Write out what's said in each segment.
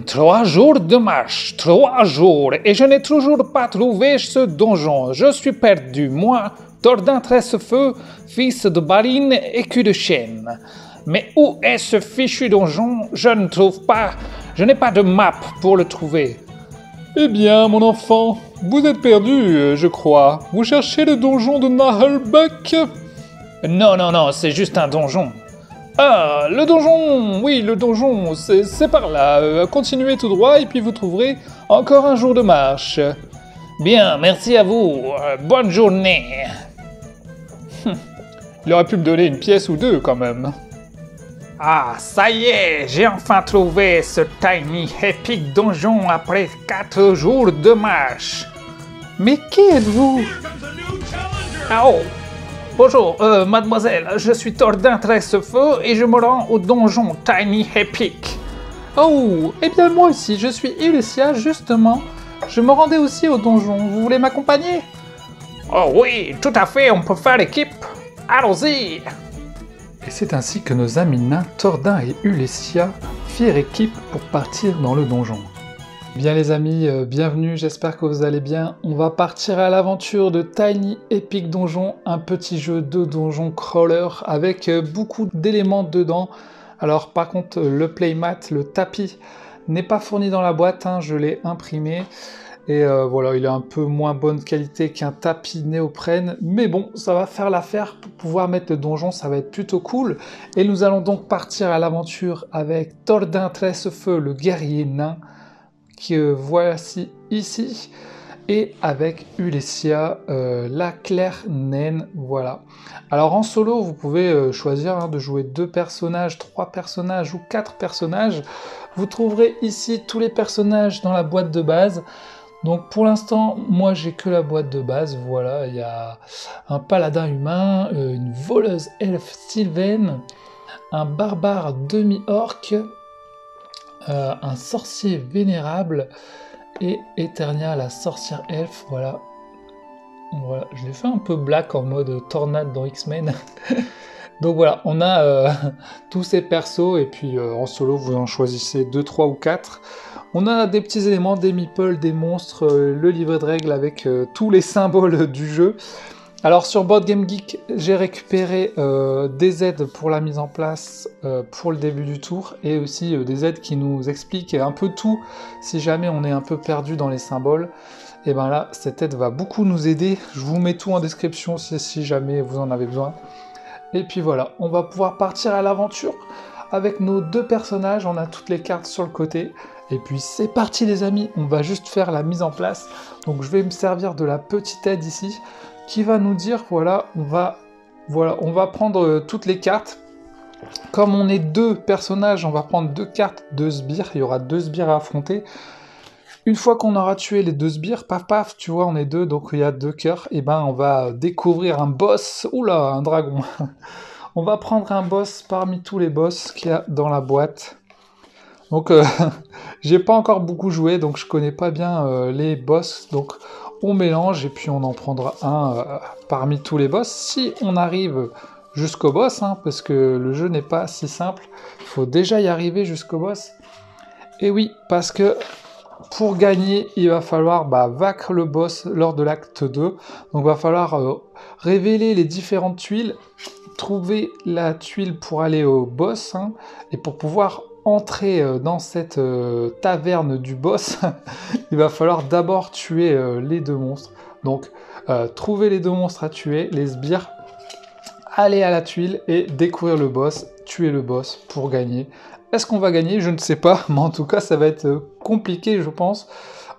3 jours de marche, 3 jours, et je n'ai toujours pas trouvé ce donjon. Je suis perdu, moi, Tordin Tressefeu, fils de Barine et cul de chêne. Mais où est ce fichu donjon? Je ne trouve pas. Je n'ai pas de map pour le trouver. Eh bien, mon enfant, vous êtes perdu, je crois. Vous cherchez le donjon de Nahelbuck? Non, non, non, c'est juste un donjon. Ah, le donjon, oui, le donjon, c'est par là. Continuez tout droit et puis vous trouverez encore un jour de marche. Bien, merci à vous. Bonne journée. Il aurait pu me donner une pièce ou deux quand même. Ah, ça y est, j'ai enfin trouvé ce tiny epic donjon après 4 jours de marche. Mais qui êtes-vous? Ah oh! Bonjour, mademoiselle, je suis Tordin Tressefeu et je me rends au donjon Tiny Epic. Oh, eh bien moi aussi, je suis Ulysia, justement. Je me rendais aussi au donjon, vous voulez m'accompagner? Oh oui, tout à fait, on peut faire équipe. Allons-y! Et c'est ainsi que nos amis nains Tordin et Ulysia firent équipe pour partir dans le donjon. Bien les amis, bienvenue, j'espère que vous allez bien. On va partir à l'aventure de Tiny Epic Donjon, un petit jeu de donjon crawler avec beaucoup d'éléments dedans. Alors par contre, le playmat, le tapis, n'est pas fourni dans la boîte, hein, je l'ai imprimé. Et voilà, il est un peu moins bonne qualité qu'un tapis néoprène, mais bon, ça va faire l'affaire pour pouvoir mettre le donjon, ça va être plutôt cool. Et nous allons donc partir à l'aventure avec Tordin Tressefeu, le guerrier nain, que voici ici, et avec Ulysia, la claire naine, voilà. Alors en solo, vous pouvez choisir hein, de jouer 2 personnages, 3 personnages ou 4 personnages. Vous trouverez ici tous les personnages dans la boîte de base. Donc pour l'instant, moi j'ai que la boîte de base, voilà, il y a un paladin humain, une voleuse elfe sylvaine, un barbare demi-orc, un sorcier vénérable et Eternia, la sorcière elfe, voilà. Voilà, je l'ai fait un peu black en mode tornade dans X-Men. Donc voilà, on a tous ces persos et puis en solo vous en choisissez 2, 3 ou 4. On a des petits éléments, des meeples, des monstres, le livret de règles avec tous les symboles du jeu. Alors sur Board Game Geek, j'ai récupéré des aides pour la mise en place pour le début du tour et aussi des aides qui nous expliquent un peu tout si jamais on est un peu perdu dans les symboles. Et bien là, cette aide va beaucoup nous aider. Je vous mets tout en description si jamais vous en avez besoin. Et puis voilà, on va pouvoir partir à l'aventure avec nos 2 personnages. On a toutes les cartes sur le côté. Et puis c'est parti les amis, on va juste faire la mise en place. Donc je vais me servir de la petite aide ici qui va nous dire, voilà, on va prendre toutes les cartes. Comme on est 2 personnages, on va prendre 2 cartes, 2 sbires, il y aura 2 sbires à affronter. Une fois qu'on aura tué les 2 sbires, paf paf, tu vois, on est 2, donc il y a 2 cœurs, et ben on va découvrir un boss, oula, un dragon. On va prendre un boss parmi tous les boss qu'il y a dans la boîte. Donc j'ai pas encore beaucoup joué, donc je connais pas bien les boss, donc on mélange et puis on en prendra un parmi tous les boss. Si on arrive jusqu'au boss, hein, parce que le jeu n'est pas si simple, il faut déjà y arriver jusqu'au boss. Et oui, parce que pour gagner, il va falloir vaincre le boss lors de l'acte 2. Donc il va falloir révéler les différentes tuiles, trouver la tuile pour aller au boss, hein, et pour pouvoir entrer dans cette taverne du boss, il va falloir d'abord tuer les 2 monstres. Donc trouver les 2 monstres à tuer, les sbires, aller à la tuile et découvrir le boss, tuer le boss pour gagner. Est-ce qu'on va gagner? Je ne sais pas, mais en tout cas ça va être compliqué je pense.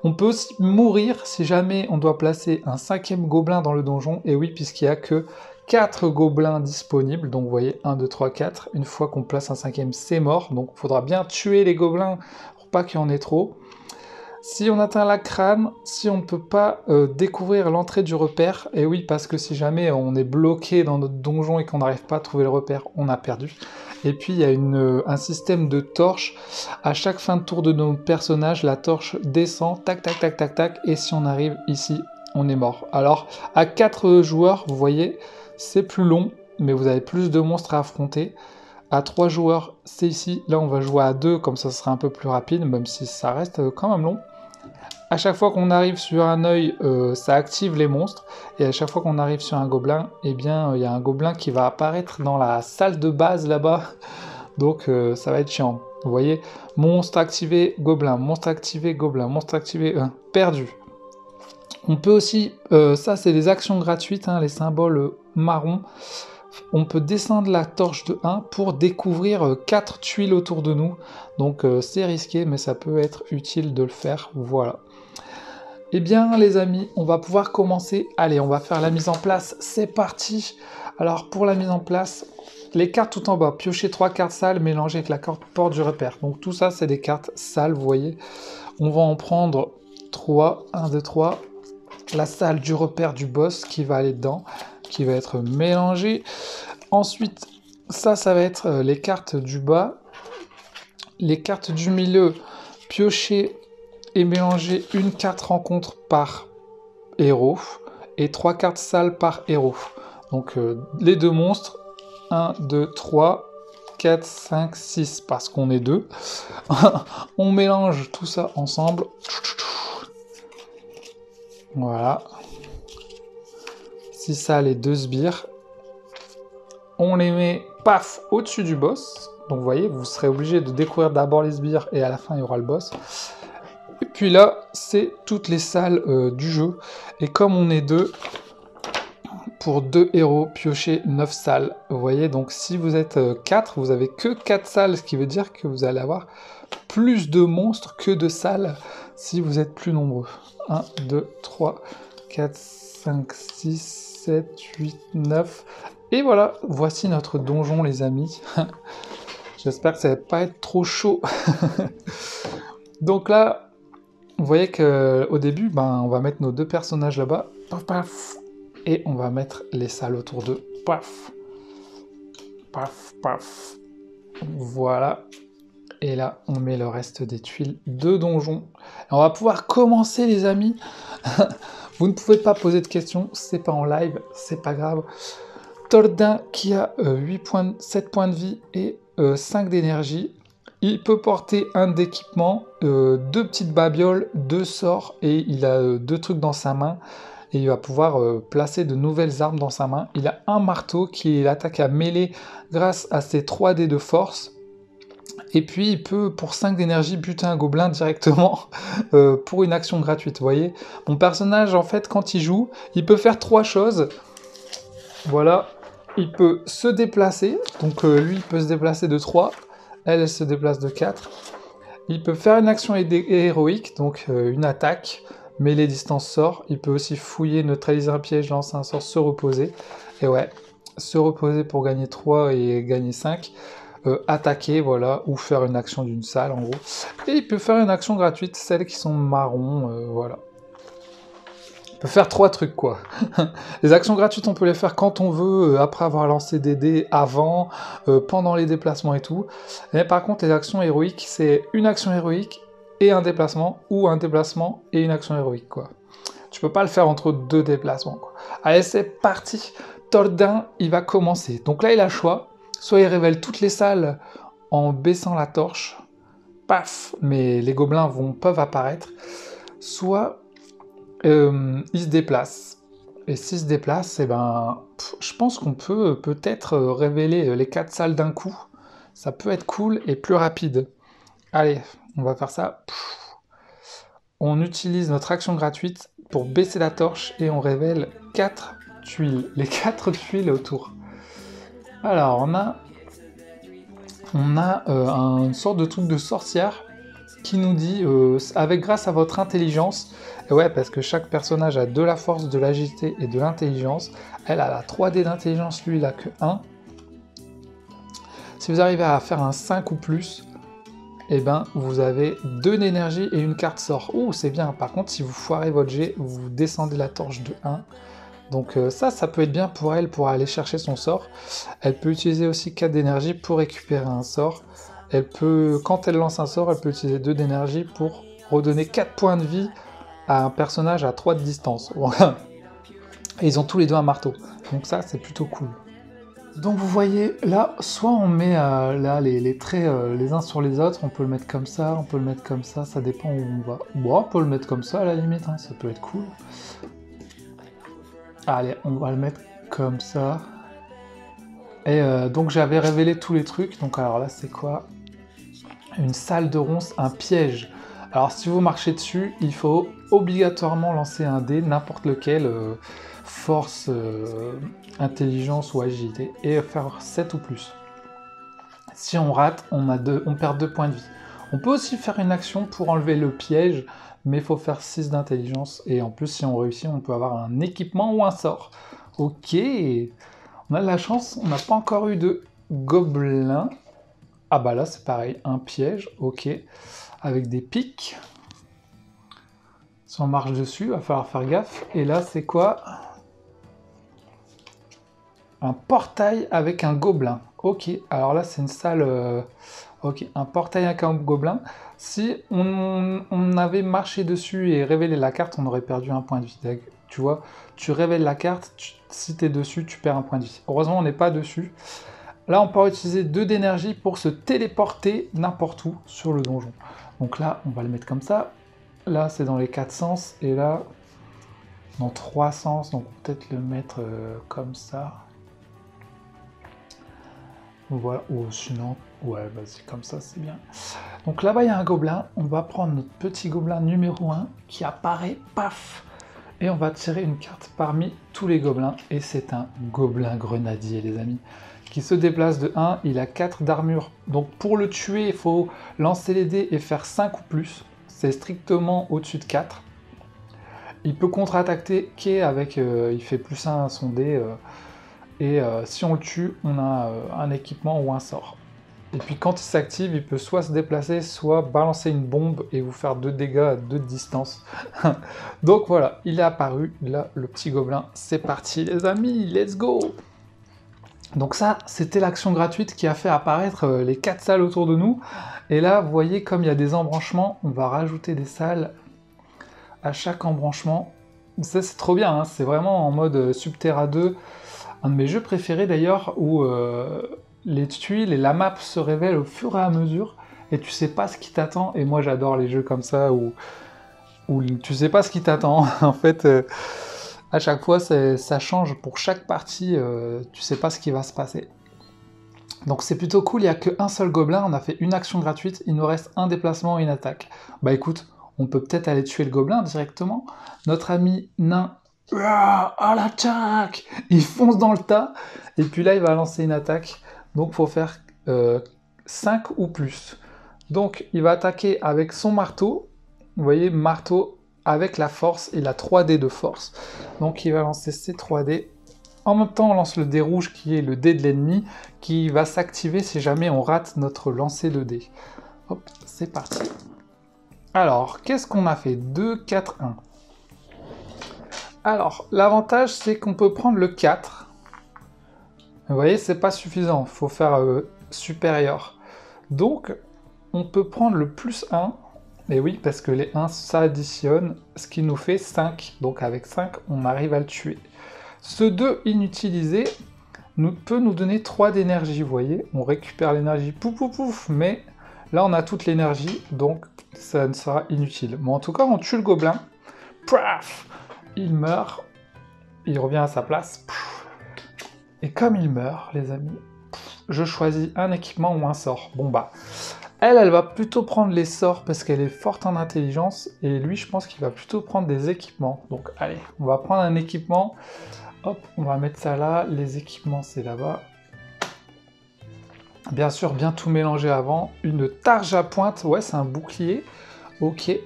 On peut aussi mourir si jamais on doit placer un 5e gobelin dans le donjon, et oui, puisqu'il n'y a que 4 gobelins disponibles, donc vous voyez 1, 2, 3, 4, une fois qu'on place un 5e c'est mort, donc il faudra bien tuer les gobelins pour pas qu'il y en ait trop. Si on atteint la crâne, si on ne peut pas découvrir l'entrée du repère, et oui, parce que si jamais on est bloqué dans notre donjon et qu'on n'arrive pas à trouver le repère, on a perdu. Et puis il y a un système de torche, à chaque fin de tour de nos personnages, la torche descend, tac tac tac tac tac, et si on arrive ici, on est mort. Alors à 4 joueurs, vous voyez, c'est plus long, mais vous avez plus de monstres à affronter. à 3 joueurs, c'est ici. Là, on va jouer à 2, comme ça sera un peu plus rapide, même si ça reste quand même long. À chaque fois qu'on arrive sur un œil, ça active les monstres. Et à chaque fois qu'on arrive sur un gobelin, eh bien, il y a un gobelin qui va apparaître dans la salle de base là-bas. Donc, ça va être chiant. Vous voyez, monstre activé, gobelin, monstre activé, gobelin, monstre activé, perdu. On peut aussi, ça c'est des actions gratuites, hein, les symboles marrons. On peut descendre la torche de 1 pour découvrir 4 tuiles autour de nous. Donc c'est risqué, mais ça peut être utile de le faire. Voilà. Eh bien les amis, on va pouvoir commencer. Allez, on va faire la mise en place. C'est parti. Alors pour la mise en place, les cartes tout en bas. Piocher 3 cartes sales mélangées avec la carte porte du repère. Donc tout ça, c'est des cartes sales, vous voyez. On va en prendre 3. 1, 2, 3. La salle du repère du boss qui va aller dedans, qui va être mélangée. Ensuite, ça va être les cartes du bas. Les cartes du milieu, piocher et mélanger une carte rencontre par héros et 3 cartes sales par héros. Donc les deux monstres, 1, 2, 3, 4, 5, 6, parce qu'on est 2. On mélange tout ça ensemble. Voilà. 6 salles et 2 sbires. On les met, paf, au-dessus du boss. Donc vous voyez, vous serez obligé de découvrir d'abord les sbires et à la fin il y aura le boss. Et puis là, c'est toutes les salles du jeu. Et comme on est 2, pour 2 héros, piocher 9 salles. Vous voyez, donc si vous êtes 4, vous avez que 4 salles, ce qui veut dire que vous allez avoir plus de monstres que de salles si vous êtes plus nombreux. 1, 2, 3, 4, 5, 6, 7, 8, 9. Et voilà, voici notre donjon, les amis. J'espère que ça va pas être trop chaud. Donc là, vous voyez qu'au début, on va mettre nos 2 personnages là-bas. Paf, paf. Et on va mettre les salles autour d'eux. Paf. Paf, paf. Voilà. Et là, on met le reste des tuiles de donjon. Et on va pouvoir commencer, les amis. Vous ne pouvez pas poser de questions, c'est pas en live, c'est pas grave. Tordin qui a 7 points de vie et 5 d'énergie. Il peut porter un d'équipement, 2 petites babioles, 2 sorts, et il a 2 trucs dans sa main. Et il va pouvoir placer de nouvelles armes dans sa main. Il a un marteau qui l'attaque à mêlée grâce à ses 3 dés de force. Et puis il peut, pour 5 d'énergie, buter un gobelin directement pour une action gratuite, vous voyez. Mon personnage, en fait, quand il joue, il peut faire 3 choses. Voilà, il peut se déplacer, donc lui, il peut se déplacer de 3, elle se déplace de 4. Il peut faire une action héroïque, donc une attaque, mêlée distance sort. Il peut aussi fouiller, neutraliser un piège, lancer un sort, se reposer. Et ouais, se reposer pour gagner 3 et gagner 5. Attaquer, voilà, ou faire une action d'une salle, en gros. Et il peut faire une action gratuite, celles qui sont marron, voilà. Il peut faire 3 trucs, quoi. Les actions gratuites, on peut les faire quand on veut, après avoir lancé des dés, avant, pendant les déplacements et tout. Mais par contre, les actions héroïques, c'est une action héroïque et un déplacement, ou un déplacement et une action héroïque, quoi. Tu peux pas le faire entre 2 déplacements, quoi. Allez, c'est parti. Tordin, il va commencer. Donc là, il a le choix. Soit il révèle toutes les salles en baissant la torche, paf, mais les gobelins peuvent apparaître. Soit il se déplace. Et s'il se déplace, je pense qu'on peut peut-être révéler les 4 salles d'un coup. Ça peut être cool et plus rapide. Allez, on va faire ça. On utilise notre action gratuite pour baisser la torche et on révèle 4 tuiles. Les 4 tuiles autour. Alors, on a une sorte de truc de sorcière qui nous dit, grâce à votre intelligence, et ouais, parce que chaque personnage a de la force, de l'agilité et de l'intelligence. Elle a la 3D d'intelligence, lui il a que 1. Si vous arrivez à faire un 5 ou plus, vous avez 2 d'énergie et une carte sort. Ouh, c'est bien. Par contre, si vous foirez votre jet, vous descendez la torche de 1. Donc ça peut être bien pour elle, pour aller chercher son sort. Elle peut utiliser aussi 4 d'énergie pour récupérer un sort. Quand elle lance un sort, elle peut utiliser 2 d'énergie pour redonner 4 points de vie à un personnage à 3 de distance. Et ils ont tous les deux un marteau. Donc ça, c'est plutôt cool. Donc vous voyez, là, soit on met là les traits les uns sur les autres, on peut le mettre comme ça, on peut le mettre comme ça dépend où on va. Bon, on peut le mettre comme ça à la limite, hein, ça peut être cool. Allez, on va le mettre comme ça. Et donc j'avais révélé tous les trucs, donc alors là c'est quoi? Une salle de ronces, un piège. Alors si vous marchez dessus, il faut obligatoirement lancer un dé, n'importe lequel, force, intelligence ou agilité, et faire 7 ou plus. Si on rate, on perd 2 points de vie. On peut aussi faire une action pour enlever le piège, mais il faut faire 6 d'intelligence, et en plus si on réussit, on peut avoir un équipement ou un sort. Ok, on a de la chance, on n'a pas encore eu de gobelin. Ah bah là c'est pareil, un piège, ok, avec des pics. Si on marche dessus, il va falloir faire gaffe. Et là c'est quoi? Un portail avec un gobelin. Ok, alors là c'est une salle... Ok, un portail avec un gobelin. Si on avait marché dessus et révélé la carte, on aurait perdu un point de vie. Tu vois, tu révèles la carte, si tu es dessus, tu perds un point de vie. Heureusement, on n'est pas dessus. Là, on peut utiliser 2 d'énergie pour se téléporter n'importe où sur le donjon. Donc là, on va le mettre comme ça. Là, c'est dans les 4 sens. Et là, dans 3 sens. Donc peut-être le mettre comme ça. Voilà, ou sinon, ouais, vas-y, comme ça, c'est bien. Donc là-bas, il y a un gobelin. On va prendre notre petit gobelin numéro 1 qui apparaît, paf! Et on va tirer une carte parmi tous les gobelins. Et c'est un gobelin grenadier, les amis, qui se déplace de 1. Il a 4 d'armure. Donc pour le tuer, il faut lancer les dés et faire 5 ou plus. C'est strictement au-dessus de 4. Il peut contre-attaquer avec... il fait plus 1 à son dé... et si on le tue, on a un équipement ou un sort. Et puis quand il s'active, il peut soit se déplacer, soit balancer une bombe et vous faire 2 dégâts à 2 de distance. Donc voilà, il est apparu, là, le petit gobelin. C'est parti les amis, let's go! Donc ça, c'était l'action gratuite qui a fait apparaître les 4 salles autour de nous. Et là, vous voyez, comme il y a des embranchements, on va rajouter des salles à chaque embranchement. Ça, c'est trop bien, hein, c'est vraiment en mode Subterra 2. Un de mes jeux préférés d'ailleurs, où les tuiles et la map se révèlent au fur et à mesure, et tu sais pas ce qui t'attend, et moi j'adore les jeux comme ça, où tu sais pas ce qui t'attend, en fait, à chaque fois ça change, pour chaque partie, tu sais pas ce qui va se passer. Donc c'est plutôt cool, il n'y a qu'un seul gobelin, on a fait une action gratuite, il nous reste un déplacement et une attaque. Bah écoute, on peut peut-être aller tuer le gobelin directement. Notre ami nain, à l'attaque! Il fonce dans le tas, et puis là il va lancer une attaque, donc il faut faire 5 ou plus. Donc il va attaquer avec son marteau, vous voyez, marteau avec la force, il a 3 dés de force, donc il va lancer ses 3 dés. En même temps on lance le dé rouge qui est le dé de l'ennemi, qui va s'activer si jamais on rate notre lancer de dés. Hop, c'est parti. Alors, qu'est-ce qu'on a fait? 2, 4, 1. Alors, l'avantage, c'est qu'on peut prendre le 4. Vous voyez, c'est pas suffisant, il faut faire supérieur. Donc, on peut prendre le plus 1. Et oui, parce que les 1, ça additionne, ce qui nous fait 5. Donc avec 5, on arrive à le tuer. Ce 2 inutilisé peut nous donner 3 d'énergie, vous voyez. On récupère l'énergie, pouf, pouf, pouf, mais là, on a toute l'énergie, donc ça ne sera inutile. Mais en tout cas, on tue le gobelin. Paf! Il meurt, il revient à sa place, et comme il meurt, les amis, je choisis un équipement ou un sort. Bon bah, elle va plutôt prendre les sorts parce qu'elle est forte en intelligence, et lui, je pense qu'il va plutôt prendre des équipements. Donc allez, on va prendre un équipement, hop, on va mettre ça là, les équipements c'est là-bas. Bien sûr, bien tout mélanger avant, une targe à pointe, ouais, c'est un bouclier, ok.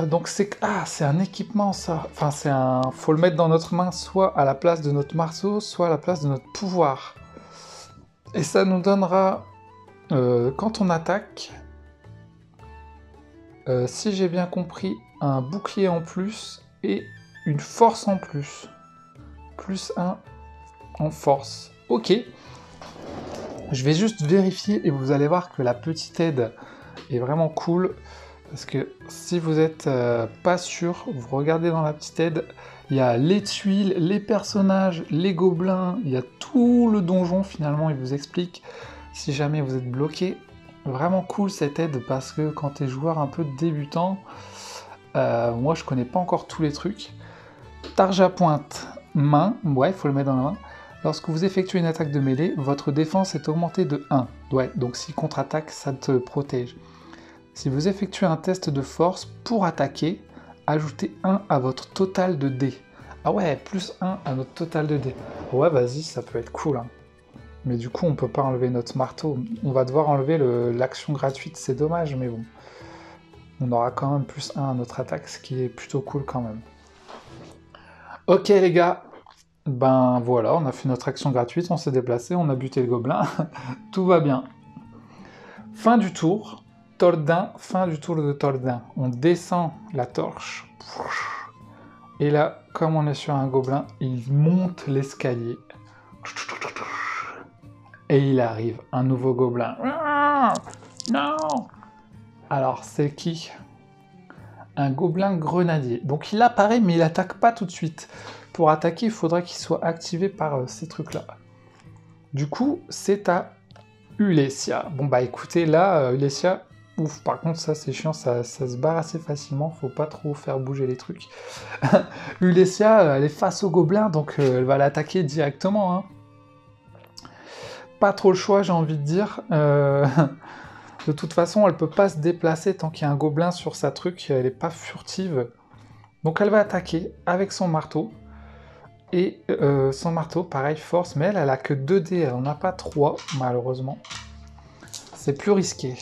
Donc c'est un équipement ça, enfin faut le mettre dans notre main soit à la place de notre marteau, soit à la place de notre pouvoir. Et ça nous donnera, quand on attaque, si j'ai bien compris, un bouclier en plus et une force en plus. Plus 1 en force. Ok. Je vais juste vérifier et vous allez voir que la petite aide est vraiment cool. Parce que si vous n'êtes pas sûr, vous regardez dans la petite aide, Il y a les tuiles, les personnages, les gobelins, il y a tout le donjon finalement, il vous explique si jamais vous êtes bloqué. Vraiment cool cette aide parce que quand tu es joueur un peu débutant, moi je connais pas encore tous les trucs. Targe à pointe, main, ouais, il faut le mettre dans la main. Lorsque vous effectuez une attaque de mêlée, votre défense est augmentée de 1. Ouais, donc si contre-attaque, ça te protège. Si vous effectuez un test de force pour attaquer, ajoutez 1 à votre total de dés. Ah ouais, plus 1 à notre total de dés. Ouais, vas-y, ça peut être cool. Hein. Mais du coup, on peut pas enlever notre marteau. On va devoir enlever l'action gratuite, c'est dommage, mais bon. On aura quand même plus 1 à notre attaque, ce qui est plutôt cool quand même. Ok les gars, ben voilà, on a fait notre action gratuite, on s'est déplacé, on a buté le gobelin, tout va bien. Fin du tour, Tordin, fin du tour de Tordin. On descend la torche, et là, comme on est sur un gobelin, il monte l'escalier. Et il arrive, un nouveau gobelin. Non! Alors, c'est qui? Un gobelin grenadier. Donc il apparaît, mais il attaque pas tout de suite. Pour attaquer, il faudra qu'il soit activé par ces trucs-là. Du coup, c'est à Ulesia. Bon bah écoutez, là, Ulesia... Ouf, par contre, ça c'est chiant, ça se barre assez facilement, faut pas trop faire bouger les trucs. Ulesia, elle est face au gobelin, donc elle va l'attaquer directement. Hein. Pas trop le choix, j'ai envie de dire. De toute façon, elle peut pas se déplacer tant qu'il y a un gobelin sur sa truc, elle est pas furtive. Donc elle va attaquer avec son marteau. Et son marteau, pareil, force, mais elle a que 2 dés, elle en a pas 3, malheureusement. C'est plus risqué.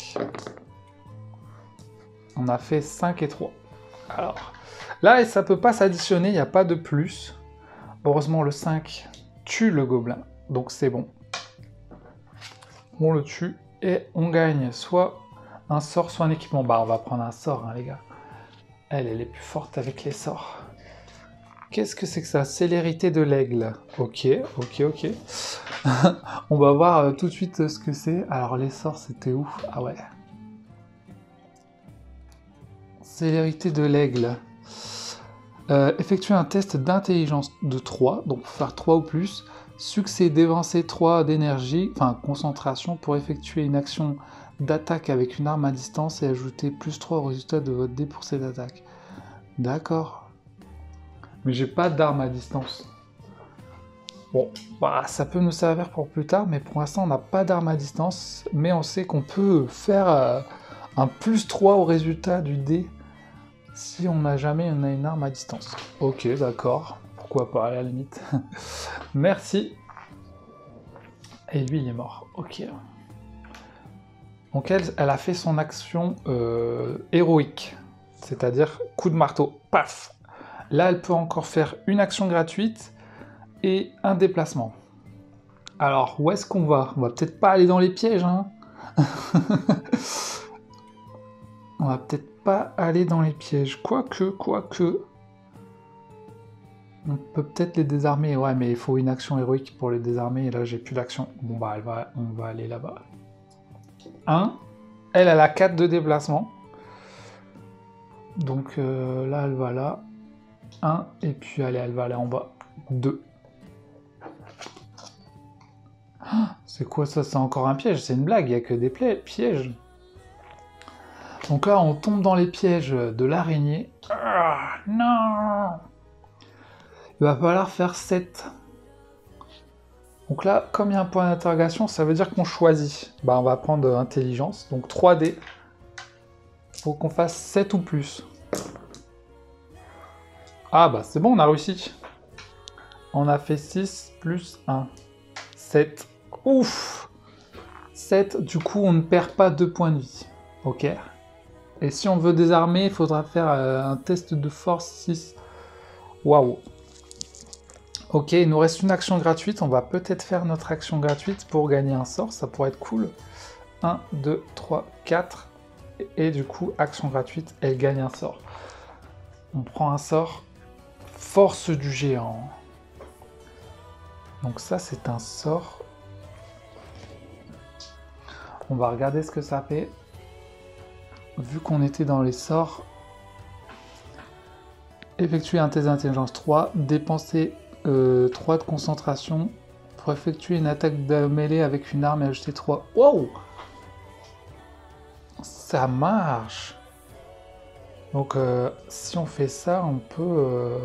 On a fait 5 et 3. Alors, là, ça peut pas s'additionner, il n'y a pas de plus. Heureusement, le 5 tue le gobelin, donc c'est bon. On le tue. Et on gagne soit un sort, soit un équipement. Bah, on va prendre un sort, hein, les gars. Elle est plus forte avec les sorts. Qu'est-ce que c'est que ça? Célérité de l'aigle. Ok. On va voir tout de suite ce que c'est. Alors, les sorts, c'était où? Ah ouais. Célérité de l'aigle. Effectuer un test d'intelligence de 3, donc pour faire 3 ou plus. Succès dévancer 3 d'énergie, enfin concentration, pour effectuer une action d'attaque avec une arme à distance et ajouter plus 3 au résultat de votre dé pour cette attaque. D'accord. Mais j'ai pas d'arme à distance. Bon, bah, ça peut nous servir pour plus tard, mais pour l'instant on n'a pas d'arme à distance, mais on sait qu'on peut faire un plus 3 au résultat du dé si on n'a jamais une arme à distance. Ok, d'accord. Pourquoi pas, à la limite. Merci. Et lui, il est mort. Ok. Donc elle a fait son action héroïque. C'est-à-dire coup de marteau. Paf. Là, elle peut encore faire une action gratuite et un déplacement. Alors, où est-ce qu'on va? On va peut-être pas aller dans les pièges, hein. On va peut-être pas aller dans les pièges. Quoique... On peut peut-être les désarmer, ouais, mais il faut une action héroïque pour les désarmer, et là j'ai plus d'action. Bon bah on va aller là-bas. 1. Elle a 4 de déplacement. Donc là, elle va là. 1, et puis allez, elle va aller en bas. 2. C'est quoi ça? C'est encore un piège, c'est une blague, il n'y a que des pièges. Donc là, on tombe dans les pièges de l'araignée. Ah, non! Il va falloir faire 7. Donc là, comme il y a un point d'interrogation, ça veut dire qu'on choisit. Bah, on va prendre intelligence, donc 3D. Faut qu'on fasse 7 ou plus. Ah bah c'est bon, on a réussi. On a fait 6 plus 1. 7. Ouf! 7, du coup on ne perd pas 2 points de vie. Ok. Et si on veut désarmer, il faudra faire un test de force 6. Waouh! Ok, il nous reste une action gratuite. On va peut-être faire notre action gratuite pour gagner un sort. Ça pourrait être cool. 1, 2, 3, 4. Et du coup, action gratuite, elle gagne un sort. On prend un sort. Force du géant. Donc ça, c'est un sort. On va regarder ce que ça fait. Vu qu'on était dans les sorts... Effectuer un test d'intelligence 3, dépenser 3 de concentration pour effectuer une attaque de mêlée avec une arme et ajouter 3. Wow! Ça marche! Donc si on fait ça, on peut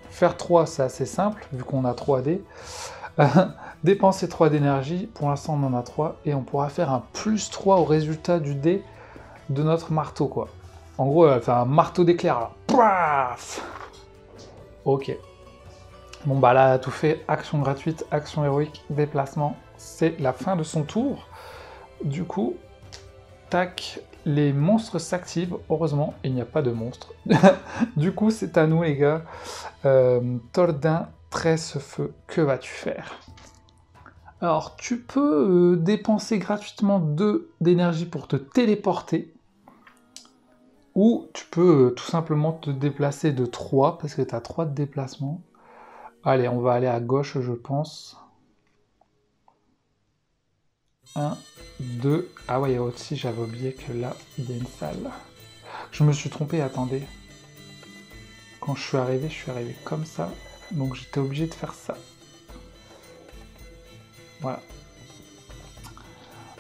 faire 3, c'est assez simple, vu qu'on a 3 dés. Dépenser 3 d'énergie, pour l'instant on en a 3, et on pourra faire un plus 3 au résultat du dé de notre marteau, quoi. En gros, elle fait un marteau d'éclair, là. Paf! Ok. Bon bah là, tout fait, action gratuite, action héroïque, déplacement, c'est la fin de son tour. Du coup, tac, les monstres s'activent. Heureusement, il n'y a pas de monstres. Du coup, c'est à nous les gars. Tordin, Tresse-Feu, que vas-tu faire? Alors, tu peux dépenser gratuitement 2 d'énergie pour te téléporter. Ou tu peux tout simplement te déplacer de 3, parce que tu as 3 de déplacement. Allez, on va aller à gauche, je pense. 1, 2... Ah ouais, aussi, j'avais oublié que là, il y a une salle. Je me suis trompé, attendez. Quand je suis arrivé comme ça. Donc j'étais obligé de faire ça. Voilà.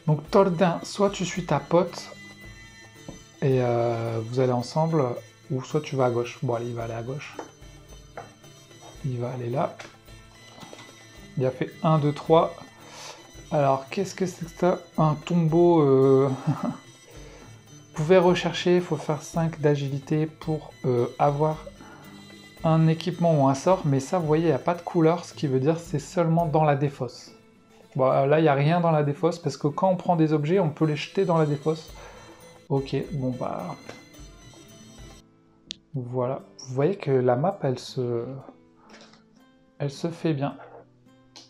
Donc Tordin, soit tu suis ta pote, et vous allez ensemble, ou soit tu vas à gauche. Bon, allez, il va aller à gauche. Il va aller là. Il a fait 1, 2, 3. Alors, qu'est-ce que c'est que ça? Un tombeau... Vous pouvez rechercher, il faut faire 5 d'agilité pour avoir un équipement ou un sort, mais ça, vous voyez, il n'y a pas de couleur, ce qui veut dire que c'est seulement dans la défausse. Bon, là, il n'y a rien dans la défausse, parce que quand on prend des objets, on peut les jeter dans la défausse. Ok, bon bah... Voilà. Vous voyez que la map, elle se fait bien.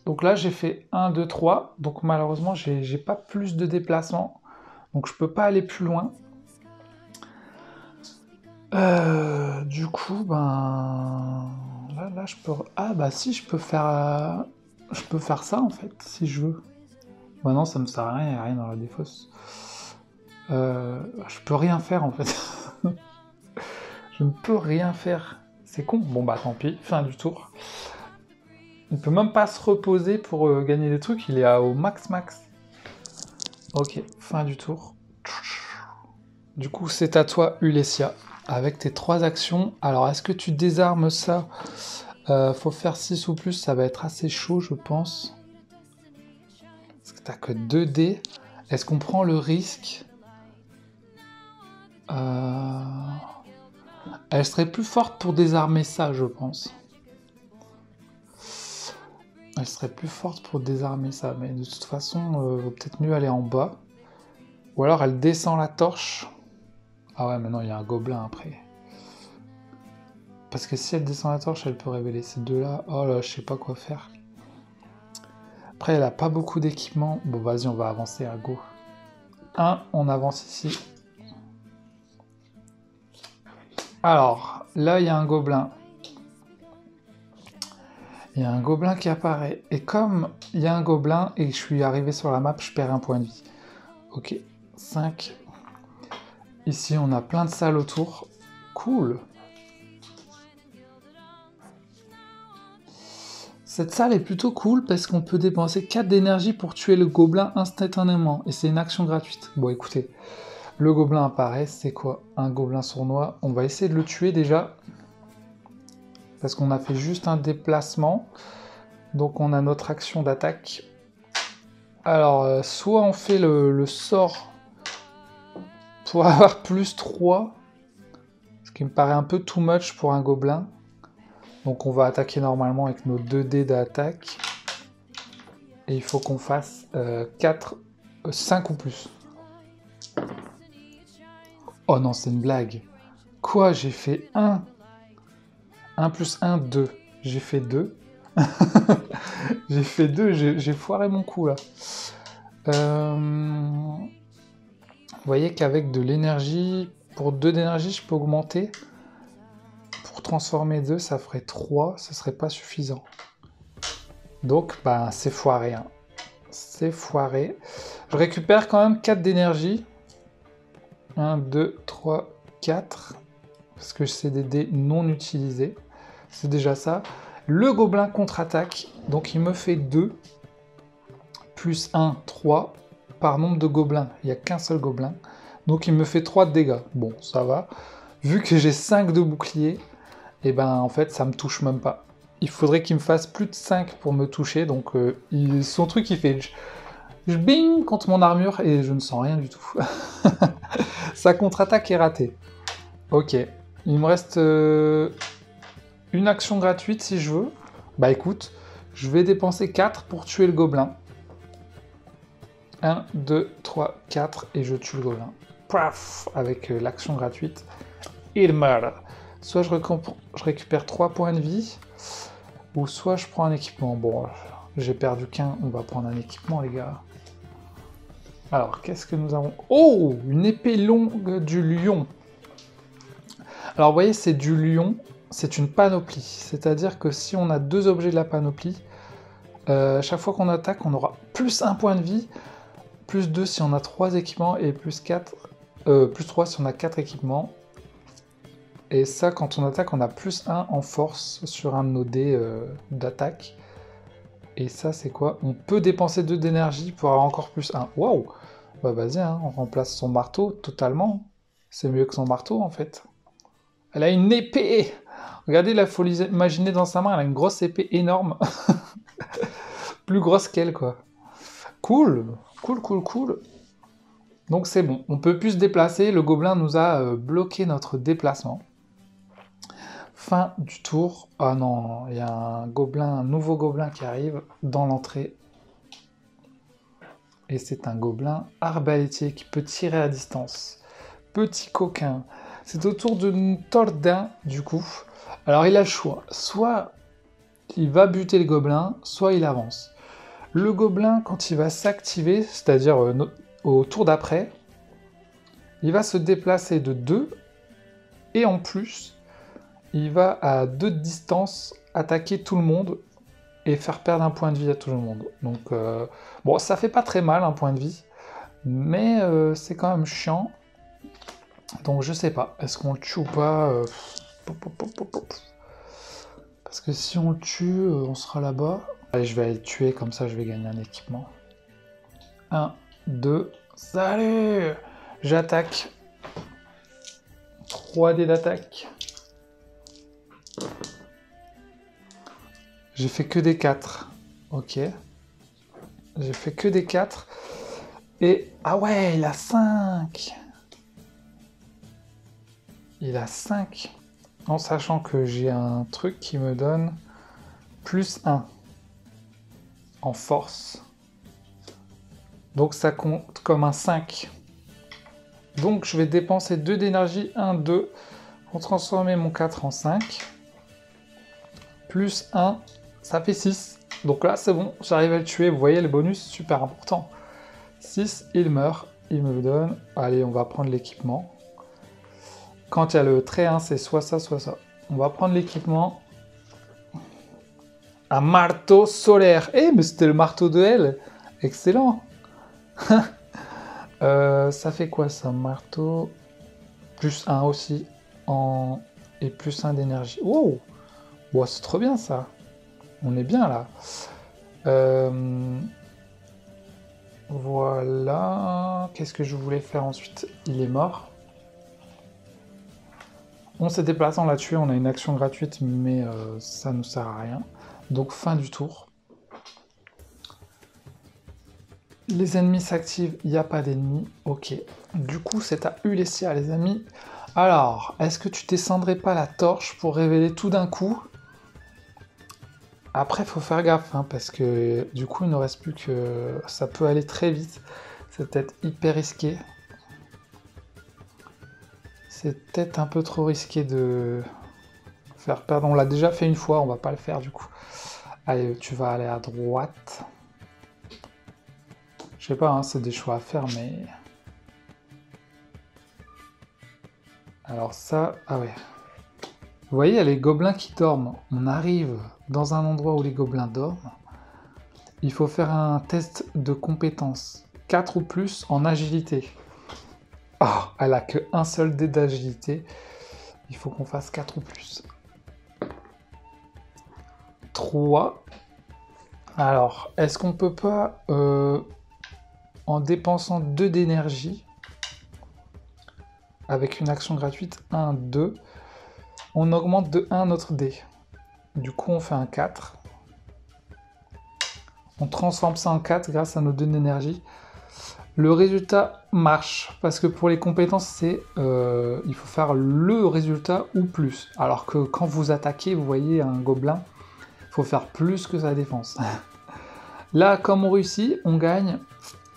Donc là, j'ai fait 1, 2, 3. Donc malheureusement, j'ai pas plus de déplacement. Donc je peux pas aller plus loin. Du coup, ben... Là, je peux... Ah bah si, je peux faire ça, en fait, si je veux. Bah non, ça me sert à rien, il n'y a rien dans la défausse. Je peux rien faire, en fait. Je ne peux rien faire. C'est con. Bon bah tant pis, fin du tour. Il peut même pas se reposer pour gagner des trucs, il est au max. Ok, fin du tour. Du coup, c'est à toi, Ulesia, avec tes 3 actions. Alors, est-ce que tu désarmes ça? Faut faire 6 ou plus, ça va être assez chaud, je pense. Parce que t'as que 2 dés. Est-ce qu'on prend le risque? Elle serait plus forte pour désarmer ça, je pense. Elle serait plus forte pour désarmer ça, mais de toute façon, vaut peut-être mieux aller en bas. Ou alors elle descend la torche. Ah ouais, maintenant il y a un gobelin après. Parce que si elle descend la torche, elle peut révéler ces deux-là. Oh là, je sais pas quoi faire. Après, elle a pas beaucoup d'équipement. Bon, vas-y, on va avancer à go. 1, on avance ici. Alors, là, il y a un gobelin. Il y a un gobelin qui apparaît. Et comme il y a un gobelin et que je suis arrivé sur la map, je perds un point de vie. Ok, 5. Ici, on a plein de salles autour. Cool. Cette salle est plutôt cool parce qu'on peut dépenser 4 d'énergie pour tuer le gobelin instantanément. Et c'est une action gratuite. Bon, écoutez, le gobelin apparaît. C'est quoi? Un gobelin sournois. On va essayer de le tuer déjà. Parce qu'on a fait juste un déplacement. Donc on a notre action d'attaque. Alors, soit on fait le sort pour avoir plus 3. Ce qui me paraît un peu too much pour un gobelin. Donc on va attaquer normalement avec nos 2 dés d'attaque. Et il faut qu'on fasse 5 ou plus. Oh non, c'est une blague. Quoi? J'ai fait 1. 1 plus 1, 2. J'ai fait 2. J'ai fait 2, j'ai foiré mon coup là. Vous voyez qu'avec de l'énergie, pour 2 d'énergie, je peux augmenter. Pour transformer 2, ça ferait 3, ce serait pas suffisant. Donc, bah, c'est foiré. Hein. C'est foiré. Je récupère quand même 4 d'énergie. 1, 2, 3, 4. parce que c'est des dés non utilisés. C'est déjà ça. Le gobelin contre-attaque, donc il me fait 2, plus 1, 3, par nombre de gobelins. Il n'y a qu'un seul gobelin, donc il me fait 3 de dégâts. Bon, ça va. Vu que j'ai 5 de bouclier, et ben en fait, ça me touche même pas. Il faudrait qu'il me fasse plus de 5 pour me toucher, donc son truc, il fait... Je bing contre mon armure, et je ne sens rien du tout. Sa contre-attaque est ratée. Ok. Il me reste... une action gratuite si je veux. Bah écoute, je vais dépenser 4 pour tuer le gobelin. 1, 2, 3, 4 et je tue le gobelin. Paf, avec l'action gratuite. Il meurt. Soit je récupère 3 points de vie, ou soit je prends un équipement. Bon, j'ai perdu qu'un, on va prendre un équipement les gars. Alors, qu'est-ce que nous avons? Oh, une épée longue du lion. Alors vous voyez, c'est du lion. C'est une panoplie, c'est-à-dire que si on a 2 objets de la panoplie, chaque fois qu'on attaque, on aura plus 1 point de vie, plus 2 si on a 3 équipements, et plus 3 si on a 4 équipements. Et ça, quand on attaque, on a plus 1 en force sur un de nos dés d'attaque. Et ça, c'est quoi? On peut dépenser 2 d'énergie pour avoir encore plus 1. Waouh! Bah vas-y, hein, on remplace son marteau totalement. C'est mieux que son marteau, en fait. Elle a une épée! Regardez, là, il faut l'imaginer dans sa main, elle a une grosse épée énorme. Plus grosse qu'elle, quoi. Cool, cool, cool, cool. Donc c'est bon, on peut plus se déplacer, le gobelin nous a bloqué notre déplacement. Fin du tour. Ah non, il y a un nouveau gobelin qui arrive dans l'entrée. Et c'est un gobelin arbalétier qui peut tirer à distance. Petit coquin. C'est au tour de Tordin, du coup. Alors il a le choix, soit il va buter le gobelin, soit il avance. Le gobelin, quand il va s'activer, c'est-à-dire au tour d'après, il va se déplacer de 2, et en plus, il va à 2 de distance attaquer tout le monde, et faire perdre un point de vie à tout le monde. Donc, bon, ça fait pas très mal un point de vie, mais c'est quand même chiant. Donc je sais pas, est-ce qu'on le tue ou pas Parce que si on le tue, on sera là-bas. Allez, je vais aller le tuer, comme ça je vais gagner un équipement. 1, 2, salut! J'attaque. 3 dés d'attaque. J'ai fait que des 4. Ok. J'ai fait que des 4. Et... ah ouais, il a 5! Il a 5, en sachant que j'ai un truc qui me donne plus 1 en force. Donc ça compte comme un 5. Donc je vais dépenser 2 d'énergie, 1, 2, pour transformer mon 4 en 5. Plus 1, ça fait 6. Donc là c'est bon, j'arrive à le tuer, vous voyez le bonus, super important. 6, il meurt, il me donne... Allez, on va prendre l'équipement. Quand il y a le trait 1, c'est soit ça, soit ça. On va prendre l'équipement. Un marteau solaire. Eh, mais c'était le marteau de Elle. Excellent. Ça fait quoi, ça? Marteau. Plus 1 aussi. Et plus 1 d'énergie. Wow. Bon, c'est trop bien, ça. On est bien, là. Voilà. Qu'est-ce que je voulais faire ensuite? Il est mort. On s'est déplacé, on l'a tué, on a une action gratuite, mais ça ne sert à rien. Donc fin du tour. Les ennemis s'activent, il n'y a pas d'ennemis. Ok. Du coup, c'est à Ulesia, les amis. Alors, est-ce que tu descendrais pas la torche pour révéler tout d'un coup? Après, il faut faire gaffe, hein, parce que du coup, il ne reste plus que... Ça peut aller très vite. C'est peut-être hyper risqué. C'est peut-être un peu trop risqué de faire perdre. On l'a déjà fait une fois, on va pas le faire du coup. Allez, tu vas aller à droite. Je sais pas, hein, c'est des choix à faire, mais... Alors ça... Ah ouais. Vous voyez, il y a les gobelins qui dorment. On arrive dans un endroit où les gobelins dorment. Il faut faire un test de compétence. 4 ou plus en agilité. Oh, elle a qu'un seul dé d'agilité. Il faut qu'on fasse 4 ou plus. 3. Alors, est-ce qu'on peut pas, en dépensant 2 d'énergie, avec une action gratuite, 1, 2, on augmente de 1 notre dé. Du coup, on fait un 4. On transforme ça en 4 grâce à nos 2 d'énergie. Le résultat marche, parce que pour les compétences, c'est il faut faire le résultat ou plus. Alors que quand vous attaquez, vous voyez un gobelin, il faut faire plus que sa défense. Là, comme on réussit, on gagne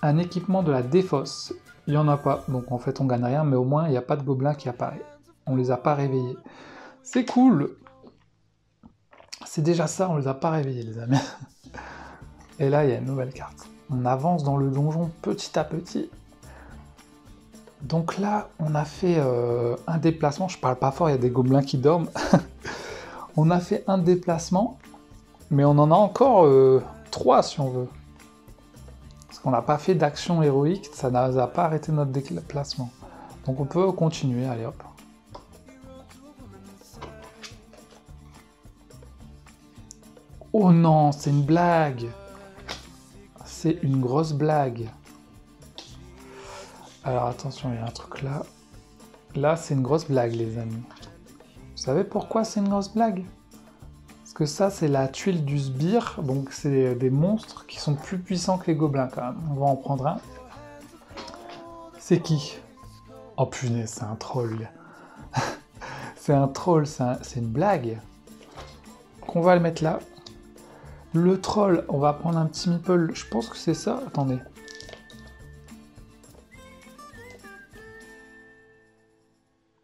un équipement de la défausse. Il n'y en a pas, donc en fait on gagne rien, mais au moins il n'y a pas de gobelin qui apparaît. On les a pas réveillés. C'est cool. C'est déjà ça, on les a pas réveillés, les amis. Et là, il y a une nouvelle carte. On avance dans le donjon petit à petit. Donc là, on a fait un déplacement. Je parle pas fort, il y a des gobelins qui dorment. On a fait un déplacement, mais on en a encore 3 si on veut. Parce qu'on n'a pas fait d'action héroïque, ça n'a pas arrêté notre déplacement. Donc on peut continuer, allez hop. Oh non, c'est une blague! C'est une grosse blague. Alors attention, il y a un truc là. Là, c'est une grosse blague, les amis. Vous savez pourquoi c'est une grosse blague? Parce que ça, c'est la tuile du sbire. Donc, c'est des monstres qui sont plus puissants que les gobelins, quand même. On va en prendre un. C'est qui? Oh punaise, c'est un troll. C'est un troll, c'est une blague. Donc, on va le mettre là. Le troll, on va prendre un petit meeple, je pense que c'est ça, attendez.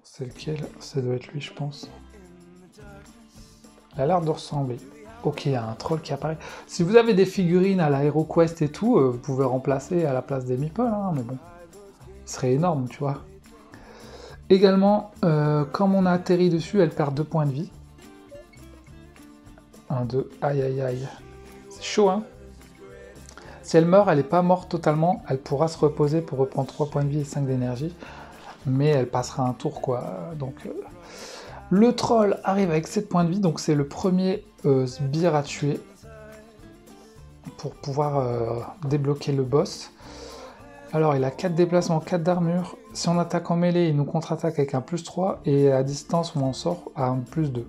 C'est lequel? Ça doit être lui, je pense. Il a l'air de ressembler. Ok, il y a un troll qui apparaît. Si vous avez des figurines à la HeroQuest et tout, vous pouvez remplacer à la place des meeples, hein, mais bon. Ce serait énorme, tu vois. Également, comme on a atterri dessus, elle perd 2 points de vie. 1, 2, aïe aïe aïe. C'est chaud, hein. Si elle meurt, elle n'est pas morte totalement. Elle pourra se reposer pour reprendre 3 points de vie et 5 d'énergie. Mais elle passera un tour, quoi. Donc, le troll arrive avec 7 points de vie. Donc, c'est le premier sbire à tuer. Pour pouvoir débloquer le boss. Alors, il a 4 déplacements, 4 d'armure. Si on attaque en mêlée, il nous contre-attaque avec un plus 3. Et à distance, on en sort à un plus 2.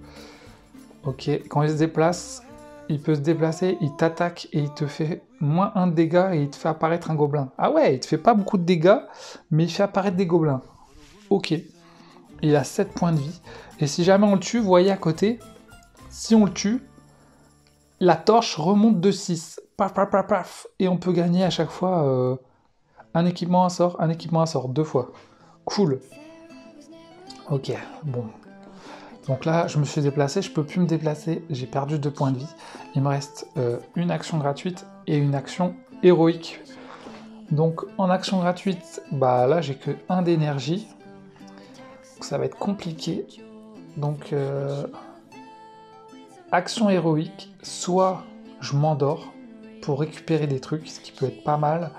Ok, quand il se déplace, il peut se déplacer, il t'attaque et il te fait moins 1 de dégâts et il te fait apparaître un gobelin. Ah ouais, il te fait pas beaucoup de dégâts, mais il fait apparaître des gobelins. Ok. Il a 7 points de vie. Et si jamais on le tue, vous voyez à côté, si on le tue, la torche remonte de 6. Paf, paf, paf, paf. Et on peut gagner à chaque fois un équipement, un sort, 2 fois. Cool. Ok, bon. Donc là, je me suis déplacé, je peux plus me déplacer, j'ai perdu 2 points de vie. Il me reste une action gratuite et une action héroïque. Donc en action gratuite, bah là j'ai que 1 d'énergie. Donc ça va être compliqué. Donc action héroïque, soit je m'endors pour récupérer des trucs, ce qui peut être pas mal,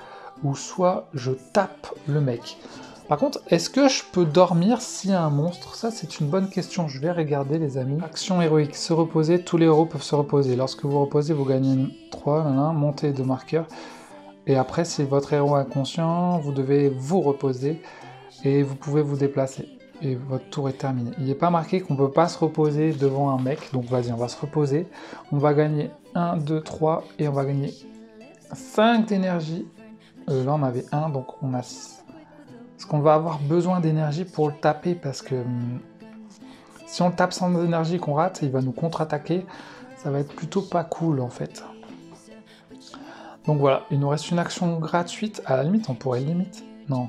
ou soit je tape le mec. Par contre, est-ce que je peux dormir s'il y a un monstre? Ça, c'est une bonne question. Je vais regarder, les amis. Action héroïque, se reposer. Tous les héros peuvent se reposer. Lorsque vous reposez, vous gagnez 3, montée de marqueur. Et après, si votre héros est inconscient, vous devez vous reposer et vous pouvez vous déplacer. Et votre tour est terminé. Il n'est pas marqué qu'on ne peut pas se reposer devant un mec. Donc, vas-y, on va se reposer. On va gagner 1, 2, 3 et on va gagner 5 d'énergie. Là, on avait 1, donc on a 6. Parce qu'on va avoir besoin d'énergie pour le taper, parce que si on le tape sans énergie qu'on rate, il va nous contre-attaquer. Ça va être plutôt pas cool, en fait. Donc voilà, il nous reste une action gratuite. À la limite, on pourrait limite. Non,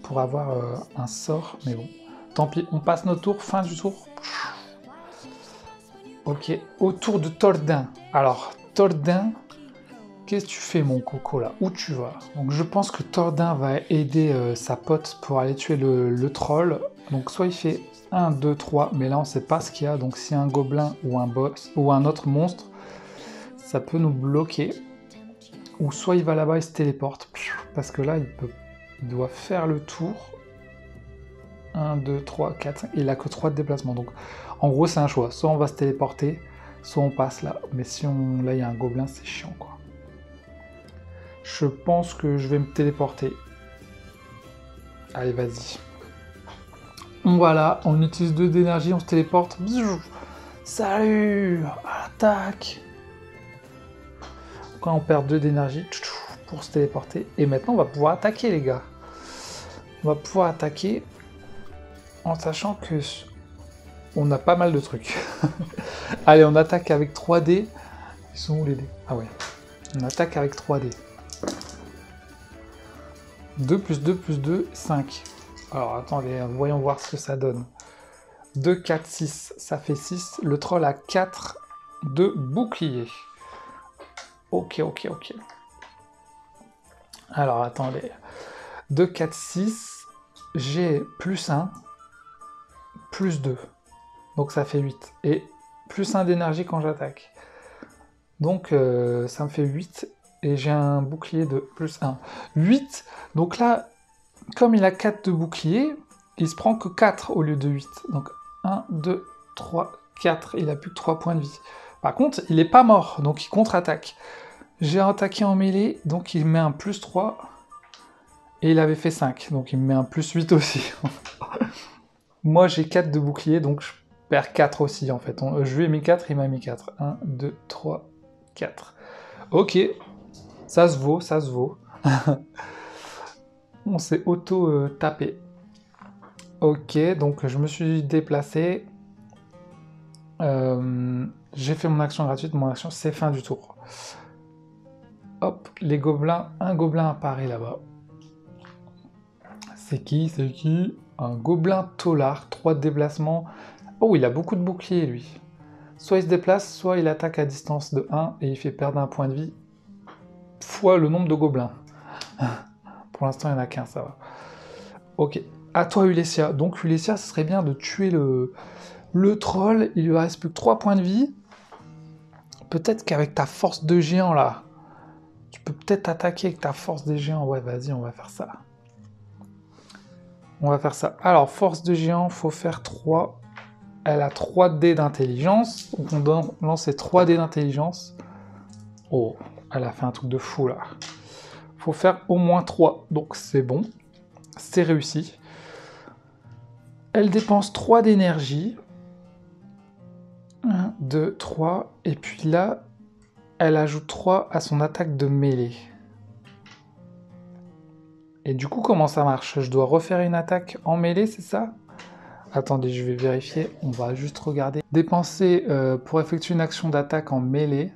pour avoir un sort, mais bon. Tant pis, on passe nos tours, fin du tour. Ok, au tour de Tordin. Alors, Tordin... Qu'est-ce que tu fais, mon coco, là? Où tu vas? Donc je pense que Tordin va aider sa pote pour aller tuer le troll. Donc soit il fait 1, 2, 3, mais là on sait pas ce qu'il y a. Donc si un gobelin ou un boss ou un autre monstre, ça peut nous bloquer. Ou soit il va là-bas et se téléporte. Parce que là il doit faire le tour. 1, 2, 3, 4, 5. Il a que 3 de déplacement. Donc, en gros, c'est un choix. Soit on va se téléporter, soit on passe là. Mais si on... là, il y a un gobelin, c'est chiant, quoi. Je pense que je vais me téléporter. Allez, vas-y. Voilà, on utilise 2 d'énergie, on se téléporte. Salut! À l'attaque! Quand on perd 2 d'énergie pour se téléporter. Et maintenant, on va pouvoir attaquer, les gars. On va pouvoir attaquer en sachant que on a pas mal de trucs. Allez, on attaque avec 3D. Ils sont où les dés? Ah ouais. On attaque avec 3D. 2 plus 2 plus 2, 5. Alors attendez, voyons voir ce que ça donne. 2, 4, 6, ça fait 6. Le troll a 4 de bouclier. Ok. Alors attendez. 2, 4, 6. J'ai plus 1, plus 2. Donc ça fait 8. Et plus 1 d'énergie quand j'attaque. Donc ça me fait 8. Et j'ai un bouclier de plus 1. 8. Donc là, comme il a 4 de bouclier, il se prend que 4 au lieu de 8. Donc 1, 2, 3, 4. Il a plus que 3 points de vie. Par contre, il n'est pas mort, donc il contre-attaque. J'ai attaqué en mêlée, donc il met un plus 3. Et il avait fait 5, donc il me met un plus 8 aussi. Moi, j'ai 4 de bouclier, donc je perds 4 aussi, en fait. Je lui ai mis 4, il m'a mis 4. 1, 2, 3, 4. Ok. Ça se vaut, ça se vaut. On s'est auto-tapé. Ok, donc je me suis déplacé. J'ai fait mon action gratuite. Mon action, c'est fin du tour. Hop, les gobelins. Un gobelin apparaît là-bas. C'est qui? C'est qui? Un gobelin taulard. 3 de déplacement. Oh, il a beaucoup de boucliers, lui. Soit il se déplace, soit il attaque à distance de 1 et il fait perdre un point de vie fois le nombre de gobelins. Pour l'instant, il n'y en a qu'un, ça va. Ok. À toi, Ulesia. Donc, Ulesia, ce serait bien de tuer le troll. Il lui reste plus que 3 points de vie. Peut-être qu'avec ta force de géant, là, tu peux peut-être attaquer avec ta force des géants. Ouais, vas-y, on va faire ça. On va faire ça. Alors, force de géant, faut faire 3. Elle a 3 dés d'intelligence. Donc, on doit lancer 3 dés d'intelligence. Oh, elle a fait un truc de fou, là. Faut faire au moins 3. Donc, c'est bon. C'est réussi. Elle dépense 3 d'énergie. 1, 2, 3. Et puis là, elle ajoute 3 à son attaque de mêlée. Et du coup, comment ça marche? Je dois refaire une attaque en mêlée, c'est ça? Attendez, je vais vérifier. On va juste regarder. Dépenser pour effectuer une action d'attaque en mêlée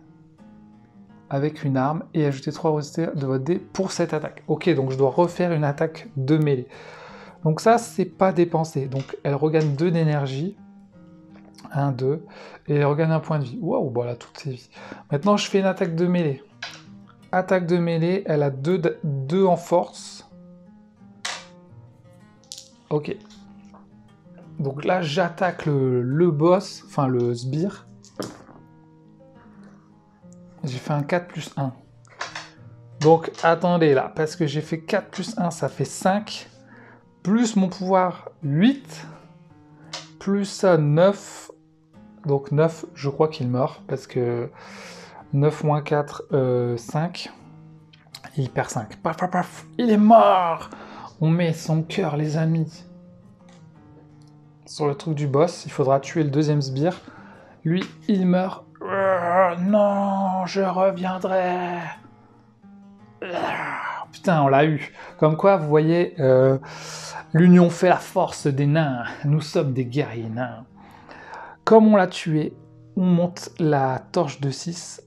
avec une arme et ajouter 3 résultats de votre dé pour cette attaque. Ok, donc je dois refaire une attaque de mêlée. Donc ça, c'est pas dépensé. Donc elle regagne 2 d'énergie. 1, 2. Et elle regagne un point de vie. Waouh, voilà, toutes ses vies. Maintenant, je fais une attaque de mêlée. Attaque de mêlée, elle a 2 en force. Ok. Donc là, j'attaque le boss, enfin le sbire. J'ai fait un 4 plus 1. Donc, attendez là, parce que j'ai fait 4 plus 1, ça fait 5. Plus mon pouvoir, 8. Plus ça, 9. Donc 9, je crois qu'il meurt, parce que 9 moins 4, 5. Il perd 5. Paf, paf, paf, il est mort! On met son cœur, les amis. Sur le truc du boss, il faudra tuer le deuxième sbire. Lui, il meurt. Non, je reviendrai. Putain, on l'a eu. Comme quoi, vous voyez, l'union fait la force des nains. Nous sommes des guerriers nains. Comme on l'a tué, on monte la torche de 6.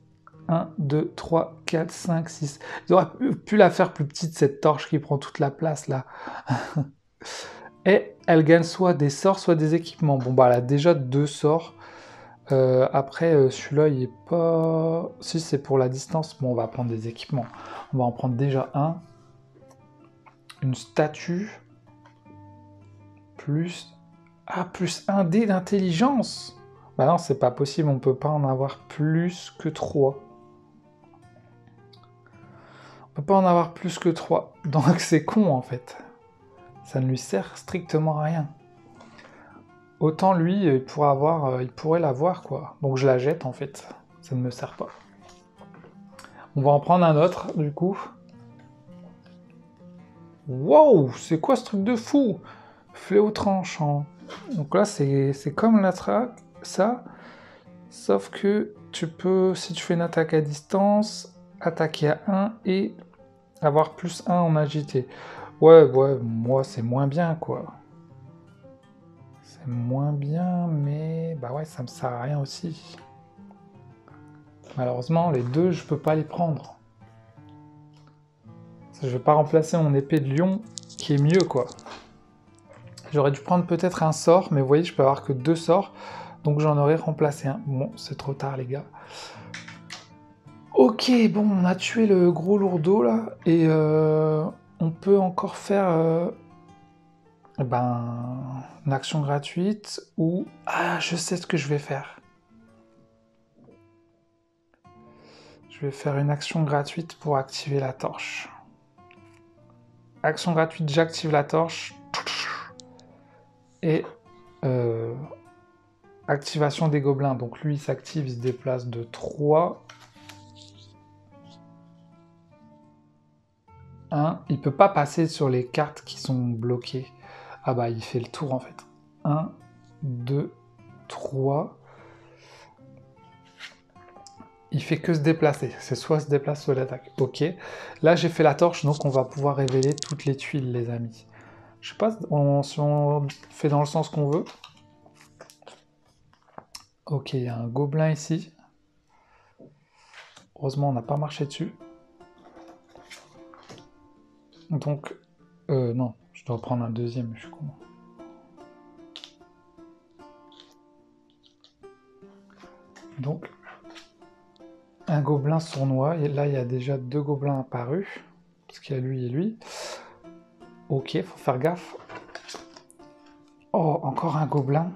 1, 2, 3, 4, 5, 6. Ils auraient pu la faire plus petite, cette torche qui prend toute la place, là. Et elle gagne soit des sorts, soit des équipements. Bon, bah, elle a déjà 2 sorts. Après, celui-là, il est pas... Si, c'est pour la distance. Bon, on va prendre des équipements. On va en prendre déjà un. Une statue. Plus... Ah, plus 1 dé d'intelligence. Bah non, c'est pas possible. On peut pas en avoir plus que 3. On peut pas en avoir plus que 3. Donc c'est con, en fait. Ça ne lui sert strictement à rien. Autant lui, il pourrait l'avoir, quoi. Donc je la jette, en fait. Ça ne me sert pas. On va en prendre un autre, du coup. Wow, c'est quoi ce truc de fou? Fléau tranchant. Donc là, c'est comme la traque, ça. Sauf que tu peux, si tu fais une attaque à distance, attaquer à 1 et avoir plus 1 en agité. Ouais, moi, c'est moins bien, quoi. C'est moins bien, mais... Bah ouais, ça me sert à rien aussi. Malheureusement, les deux, je peux pas les prendre. Je vais pas remplacer mon épée de lion, qui est mieux, quoi. J'aurais dû prendre peut-être un sort, mais vous voyez, je peux avoir que 2 sorts, donc j'en aurais remplacé un. Bon, c'est trop tard, les gars. Ok, bon, on a tué le gros lourdeau, là, et on peut encore faire une action gratuite, ou... Ah, je sais ce que je vais faire. Je vais faire une action gratuite pour activer la torche. Action gratuite, j'active la torche. Et activation des gobelins. Donc lui, il s'active, il se déplace de 3. 1. Il peut pas passer sur les cartes qui sont bloquées. Ah bah, il fait le tour, en fait. 1, 2, 3... Il fait que se déplacer, c'est soit se déplace, soit l'attaque. Ok, là j'ai fait la torche, donc on va pouvoir révéler toutes les tuiles, les amis. Je sais pas si on fait dans le sens qu'on veut. Ok, il y a un gobelin ici. Heureusement, on n'a pas marché dessus. Donc, non, je dois prendre un deuxième, je suis con. Donc, un gobelin sournois, et là il y a déjà 2 gobelins apparus, parce qu'il y a lui et lui. Ok, faut faire gaffe. Oh, encore un gobelin.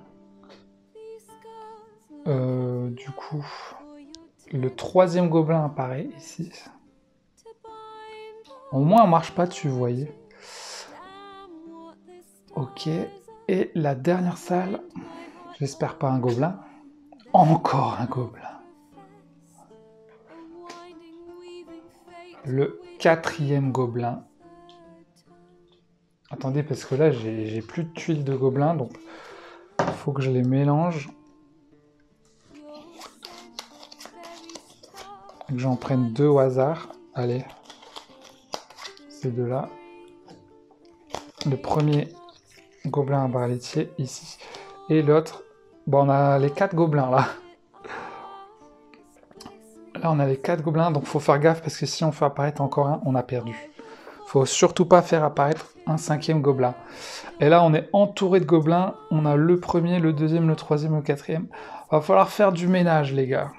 Du coup, le 3e gobelin apparaît ici. Au moins on marche pas dessus, vous voyez. Ok, et la dernière salle, j'espère pas un gobelin. Encore un gobelin. Le 4e gobelin. Attendez, parce que là, j'ai plus de tuiles de gobelins, donc il faut que je les mélange. Et que j'en prenne 2 au hasard. Allez. Ces 2-là. Le premier gobelin à barre laitier, ici. Et l'autre... Bon, on a les 4 gobelins, là. Là, on a les 4 gobelins, donc faut faire gaffe, parce que si on fait apparaître encore un, on a perdu. Faut surtout pas faire apparaître un 5e gobelin. Et là, on est entouré de gobelins. On a le premier, le deuxième, le troisième, le 4e. Va falloir faire du ménage, les gars.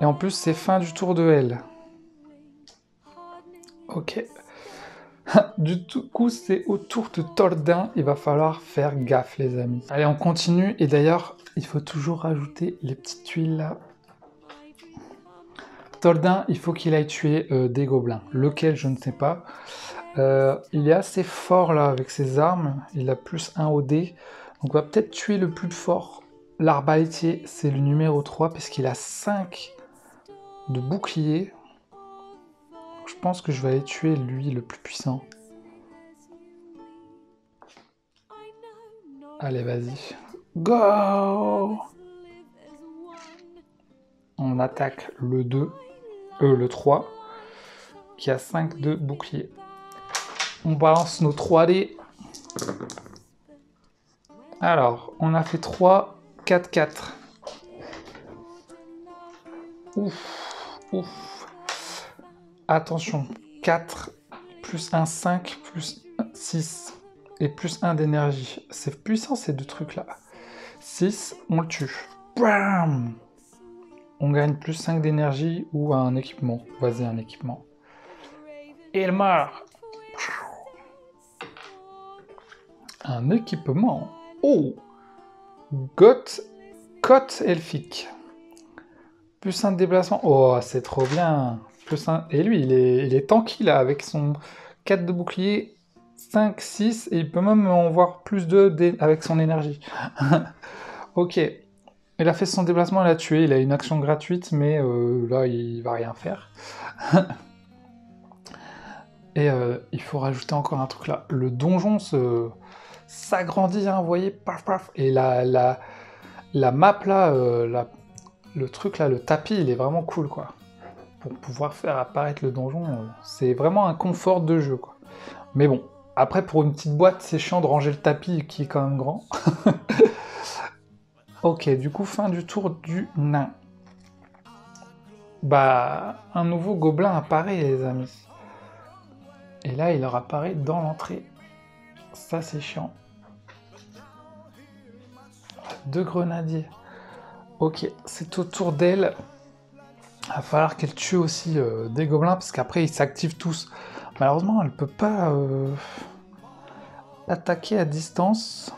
Et en plus, c'est fin du tour de L. Ok. Du coup, c'est au tour de Tordin. Il va falloir faire gaffe, les amis. Allez, on continue. Et d'ailleurs, il faut toujours rajouter les petites tuiles, là. Tordin, il faut qu'il aille tuer des gobelins. Lequel, je ne sais pas. Il est assez fort, là, avec ses armes. Il a plus 1 au dé. Donc, on va peut-être tuer le plus fort. L'arbalétier, c'est le numéro 3, parce qu'il a 5 de bouclier. Je pense que je vais aller tuer lui, le plus puissant. Allez, vas-y. Go! On attaque le 2. Le 3, qui a 5 de bouclier. On balance nos 3 dés. Alors, on a fait 3, 4, 4. Ouf, ouf. Attention, 4, plus 1, 5, plus 1, 6, et plus 1 d'énergie. C'est puissant ces 2 trucs-là. 6, on le tue. Bam! On gagne plus 5 d'énergie ou un équipement. Vas-y, un équipement. Et il meurt. Un équipement. Oh! Cote elfique. Plus 1 de déplacement. Oh, c'est trop bien. Plus 1. Et lui, il est tanky là, avec son 4 de bouclier. 5, 6, et il peut même en voir plus 2 avec son énergie. Ok. Il a fait son déplacement, il a tué, il a une action gratuite, mais là, il va rien faire. Et il faut rajouter encore un truc là. Le donjon s'agrandit, hein, vous voyez, paf paf. Et la map là, le truc là, le tapis, il est vraiment cool, quoi. Pour pouvoir faire apparaître le donjon, c'est vraiment un confort de jeu, quoi. Mais bon, après pour une petite boîte, c'est chiant de ranger le tapis qui est quand même grand. Ok, du coup, fin du tour du nain. Bah, un nouveau gobelin apparaît, les amis. Et là, il leur apparaît dans l'entrée. Ça, c'est chiant. 2 grenadiers. Ok, c'est au tour d'elle. Il va falloir qu'elle tue aussi des gobelins, parce qu'après, ils s'activent tous. Malheureusement, elle peut pas attaquer à distance.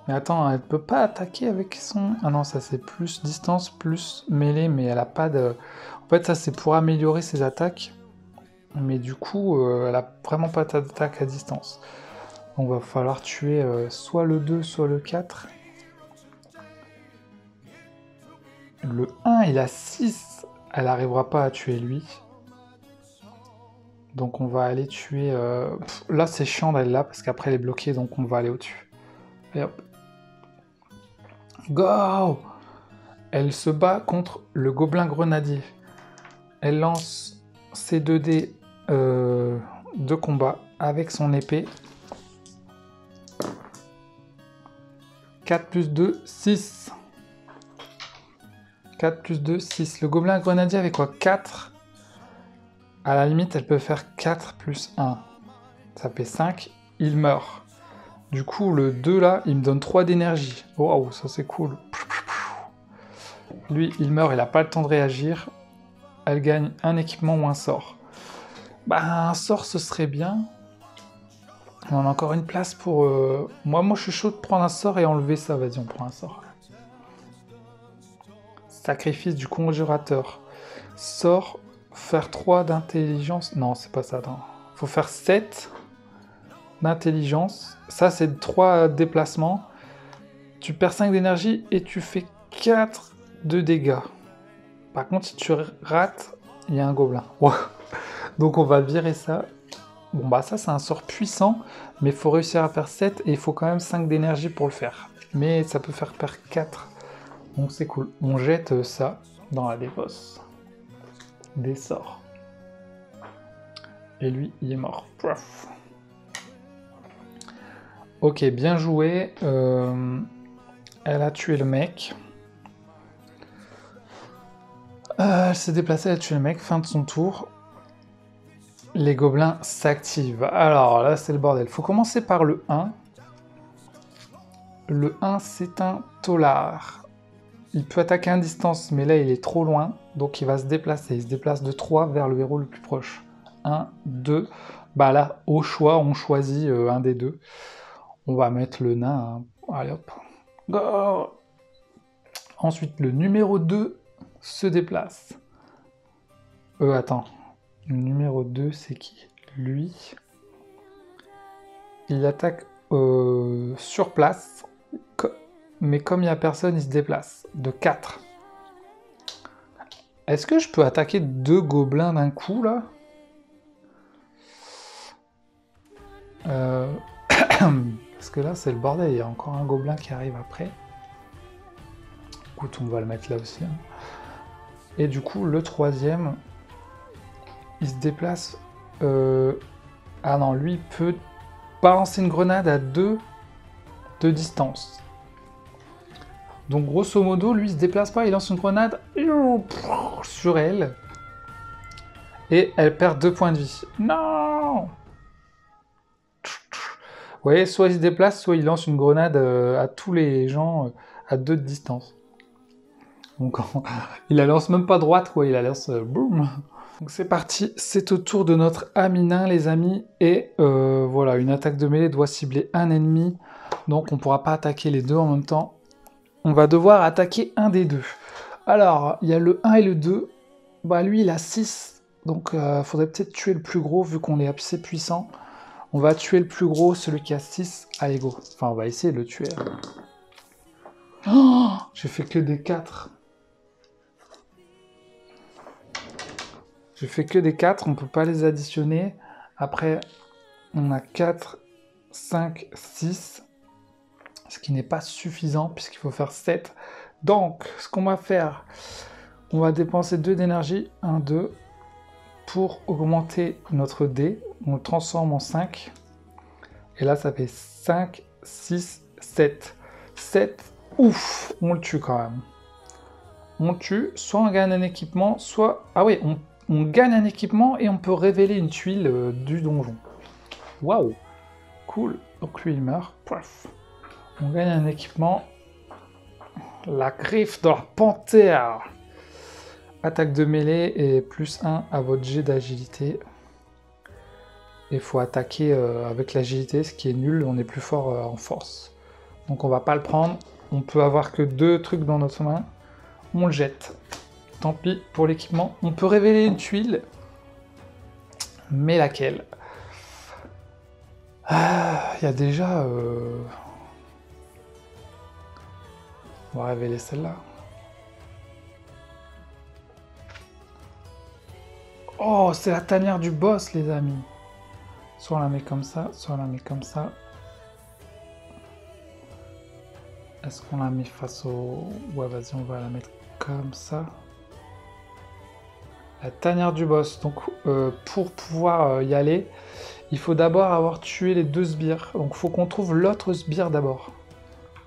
Mais attends, elle peut pas attaquer avec son... Ah non, ça c'est plus distance, plus mêlée, mais elle a pas de... En fait, ça c'est pour améliorer ses attaques. Mais du coup, elle a vraiment pas d'attaque à distance. Donc va falloir tuer soit le 2, soit le 4. Le 1, il a 6. Elle n'arrivera pas à tuer lui. Donc on va aller tuer... Là, c'est chiant d'aller là, parce qu'après elle est bloquée, donc on va aller au-dessus. Et hop. Go! Elle se bat contre le gobelin grenadier. Elle lance ses 2 dés de combat avec son épée. 4 plus 2, 6. 4 plus 2, 6. Le gobelin grenadier avec quoi? 4. À la limite, elle peut faire 4 plus 1. Ça fait 5. Il meurt. Du coup, le 2 là, il me donne 3 d'énergie. Waouh, ça c'est cool. Lui, il meurt, il n'a pas le temps de réagir. Elle gagne un équipement ou un sort. Bah, un sort, ce serait bien. On a encore une place pour... Moi, je suis chaud de prendre un sort et enlever ça. Vas-y, on prend un sort. Sacrifice du conjurateur. Sort, faire 3 d'intelligence. Non, c'est pas ça. Non. Faut faire 7 d'intelligence. Ça, c'est 3 déplacements. Tu perds 5 d'énergie et tu fais 4 de dégâts. Par contre, si tu rates, il y a un gobelin. Wow. Donc on va virer ça. Bon bah ça c'est un sort puissant, mais il faut réussir à faire 7 et il faut quand même 5 d'énergie pour le faire. Mais ça peut faire perdre 4. Donc c'est cool. On jette ça dans la défausse. Des sorts. Et lui, il est mort. Pouf. Ok, bien joué. Elle a tué le mec. Elle s'est déplacée, elle a tué le mec. Fin de son tour. Les gobelins s'activent. Alors là, c'est le bordel. Faut commencer par le 1. Le 1, c'est un taulard. Il peut attaquer à distance, mais là, il est trop loin. Donc, il va se déplacer. Il se déplace de 3 vers le héros le plus proche. 1, 2. Bah là, au choix, on choisit un des deux. On va mettre le nain. Hein. Allez, hop. Go. Ensuite, le numéro 2 se déplace. Attends. Le numéro 2, c'est qui? Lui. Il attaque sur place. Mais comme il n'y a personne, il se déplace. De 4. Est-ce que je peux attaquer 2 gobelins d'un coup, là? Parce que là, c'est le bordel. Il y a encore un gobelin qui arrive après. Écoute, on va le mettre là aussi. Hein. Et du coup, le 3e... Il se déplace... Ah non, lui peut balancer une grenade à 2 de distance. Donc grosso modo, lui il se déplace pas, il lance une grenade sur elle. Et elle perd 2 points de vie. Non! Vous voyez, soit il se déplace, soit il lance une grenade à tous les gens à 2 de distance. Donc il la lance même pas droite, quoi, il la lance boum. Donc c'est parti, c'est au tour de notre ami nain, les amis, et voilà, une attaque de mêlée doit cibler un ennemi, donc on ne pourra pas attaquer les deux en même temps. On va devoir attaquer un des deux. Alors, il y a le 1 et le 2, bah lui il a 6, Donc faudrait peut-être tuer le plus gros vu qu'on est assez puissant. On va tuer le plus gros, celui qui a 6. Allez go. Enfin on va essayer de le tuer. Oh, j'ai fait que des 4. J'ai fait que des 4, on peut pas les additionner. Après, on a 4, 5, 6. Ce qui n'est pas suffisant puisqu'il faut faire 7. Donc, ce qu'on va faire, on va dépenser 2 d'énergie, 1, 2, pour augmenter notre dé. On le transforme en 5. Et là, ça fait 5, 6, 7. 7, ouf, on le tue quand même. On le tue, soit on gagne un équipement, soit... Ah oui, on gagne un équipement et on peut révéler une tuile du donjon. Waouh, cool. Donc lui, il meurt. Paf. On gagne un équipement. La griffe de la panthère. Attaque de mêlée et plus 1 à votre jet d'agilité. Il faut attaquer avec l'agilité, ce qui est nul, on est plus fort en force. Donc on va pas le prendre. On peut avoir que 2 trucs dans notre main. On le jette. Tant pis pour l'équipement. On peut révéler une tuile. Mais laquelle? Il y a déjà... On va révéler celle-là. Oh, c'est la tanière du boss, les amis. Soit on la met comme ça, soit on la met comme ça. Est-ce qu'on la met face au... Ouais, vas-y, on va la mettre comme ça. La tanière du boss. Donc, pour pouvoir y aller, il faut d'abord avoir tué les 2 sbires. Donc, il faut qu'on trouve l'autre sbire d'abord.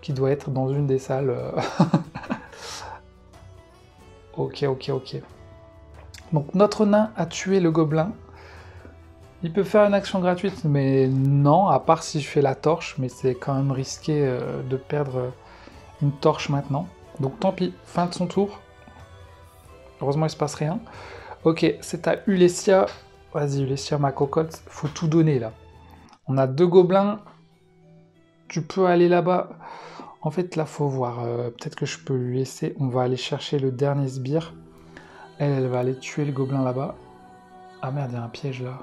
Qui doit être dans une des salles. Ok. Donc, notre nain a tué le gobelin. Il peut faire une action gratuite, mais non, à part si je fais la torche. Mais c'est quand même risqué de perdre une torche maintenant. Donc, tant pis. Fin de son tour. Heureusement, il se passe rien. Ok, c'est à Ulesia. Vas-y, Ulesia, ma cocotte. Faut tout donner, là. On a 2 gobelins. Tu peux aller là-bas. En fait, là, faut voir. Peut-être que je peux lui laisser. On va aller chercher le dernier sbire. Elle va aller tuer le gobelin là-bas. Ah merde, il y a un piège, là.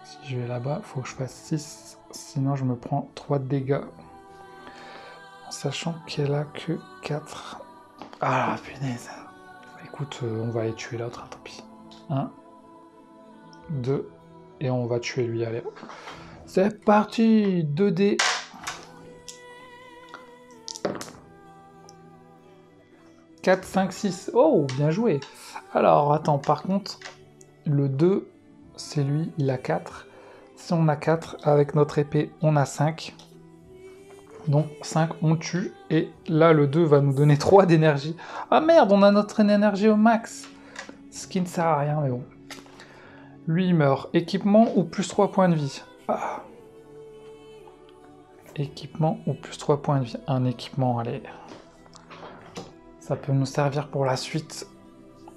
Si je vais là-bas, il faut que je fasse 6. Sinon, je me prends 3 de dégâts. En sachant qu'elle a que 4. Ah, punaise. Écoute, on va aller tuer l'autre, hein, tant pis. 1, 2, et on va tuer lui, allez. C'est parti, 2 dés. « 4, 5, 6. Oh, bien joué. Alors, attends, par contre, le 2, c'est lui, il a 4. Si on a 4, avec notre épée, on a 5. Donc 5, on tue. Et là, le 2 va nous donner 3 d'énergie. Ah merde, on a notre énergie au max. Ce qui ne sert à rien, mais bon. Lui, il meurt. Équipement ou plus 3 points de vie. Ah. Équipement ou plus 3 points de vie. Un équipement, allez. Ça peut nous servir pour la suite.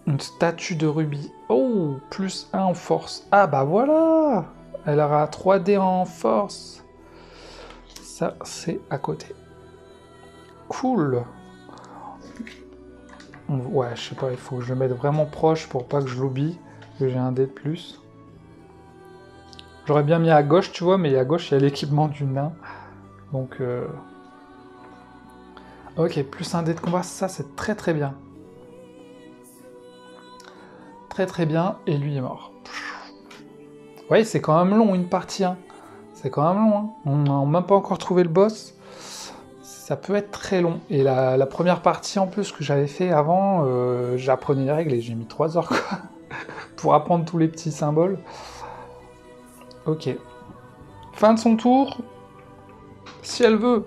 Une statue de rubis. Oh, plus 1 en force. Ah bah voilà. Elle aura 3D en force. Ça, c'est à côté. Cool. Ouais, je sais pas, il faut que je le mette vraiment proche pour pas que je l'oublie, que j'ai un dé de plus. J'aurais bien mis à gauche, tu vois, mais à gauche, il y a l'équipement du nain. Donc, ok, plus un dé de combat, ça, c'est très très bien. Très très bien, et lui est mort. Vous voyez, c'est quand même long, une partie, hein. C'est quand même long, hein. On n'a même pas encore trouvé le boss. Ça peut être très long. Et la première partie, en plus, que j'avais fait avant, j'apprenais les règles et j'ai mis 3 heures, quoi. Pour apprendre tous les petits symboles. Ok. Fin de son tour. Si elle veut,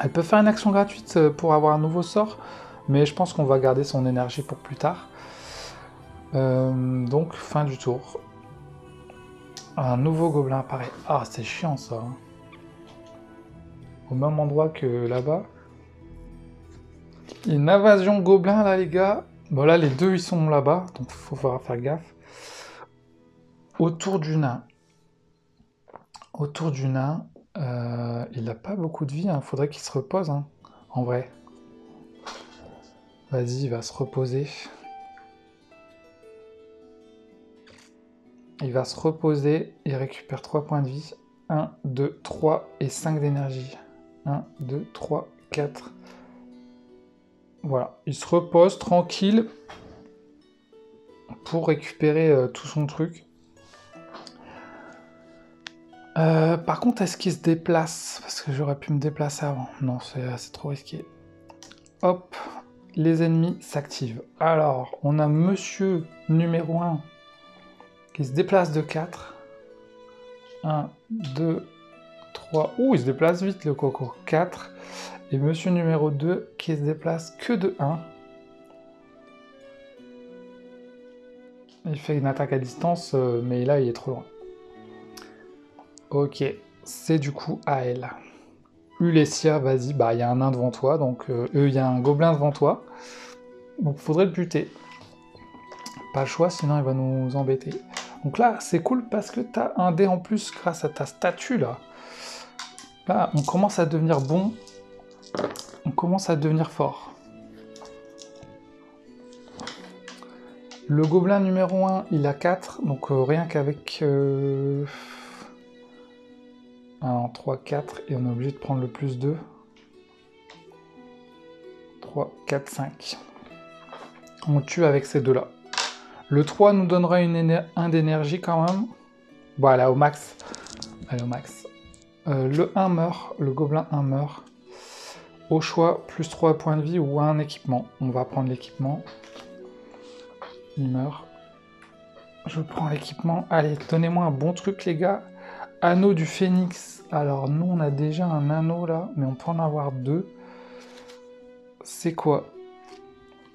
elle peut faire une action gratuite pour avoir un nouveau sort. Mais je pense qu'on va garder son énergie pour plus tard. Donc, fin du tour. Un nouveau gobelin apparaît. Ah, c'est chiant, ça. Hein. Au même endroit que là-bas. Une invasion gobelin, là, les gars. Bon, là, les 2, ils sont là-bas. Donc, il faut faire gaffe. Autour du nain. Autour du nain. Il n'a pas beaucoup de vie. Il faudrait qu'il se repose, hein, en vrai. Vas-y, il va se reposer. Il va se reposer, il récupère 3 points de vie. 1, 2, 3 et 5 d'énergie. 1, 2, 3, 4. Voilà, il se repose tranquille pour récupérer tout son truc. Par contre, est-ce qu'il se déplace? Parce que j'aurais pu me déplacer avant. Non, c'est trop risqué. Hop, les ennemis s'activent. Alors, on a monsieur numéro 1 qui se déplace de 4. 1, 2, 3. Ouh, il se déplace vite le coco. 4. Et monsieur numéro 2 qui se déplace que de 1. Il fait une attaque à distance, mais là, il est trop loin. Ok, c'est du coup à elle. Ulesia, vas-y, bah il y a un nain devant toi, donc il y a un gobelin devant toi. Donc il faudrait le buter. Pas le choix, sinon il va nous embêter. Donc là, c'est cool parce que t'as un dé en plus grâce à ta statue là. Là, on commence à devenir bon. On commence à devenir fort. Le gobelin numéro 1, il a 4, donc rien qu'avec... 1, 3, 4, et on est obligé de prendre le plus 2. 3, 4, 5. On tue avec ces deux-là. Le 3 nous donnera 1 d'énergie quand même. Bon, elle est au max. Elle est au max. Le 1 meurt, le gobelin 1 meurt. Au choix, plus 3 points de vie ou un équipement. On va prendre l'équipement. Il meurt. Je prends l'équipement. Allez, donnez-moi un bon truc, les gars. Anneau du phénix. Alors, nous, on a déjà un anneau, là, mais on peut en avoir 2. C'est quoi?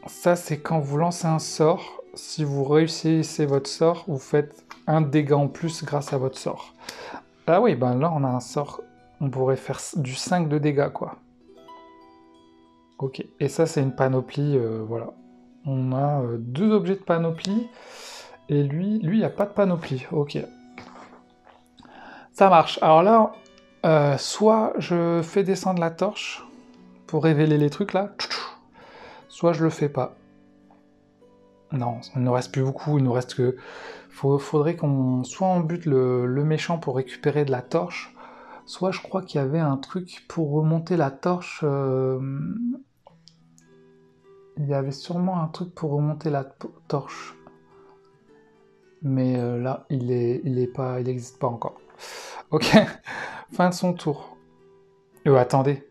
Ça, c'est quand vous lancez un sort. Si vous réussissez votre sort, vous faites un dégât en plus grâce à votre sort. Ah oui, ben là, on a un sort. On pourrait faire du 5 de dégâts, quoi. Ok. Et ça, c'est une panoplie, voilà. On a 2 objets de panoplie. Et lui, il n'y a pas de panoplie. Ok. Ça marche. Alors là, soit je fais descendre la torche pour révéler les trucs là, soit je le fais pas. Non, il ne reste plus beaucoup, il nous reste que... Faudrait qu'on... Soit on bute le méchant pour récupérer de la torche, soit je crois qu'il y avait un truc pour remonter la torche... Il y avait sûrement un truc pour remonter la torche. Mais là, il n'existe pas encore. Ok, fin de son tour. Attendez,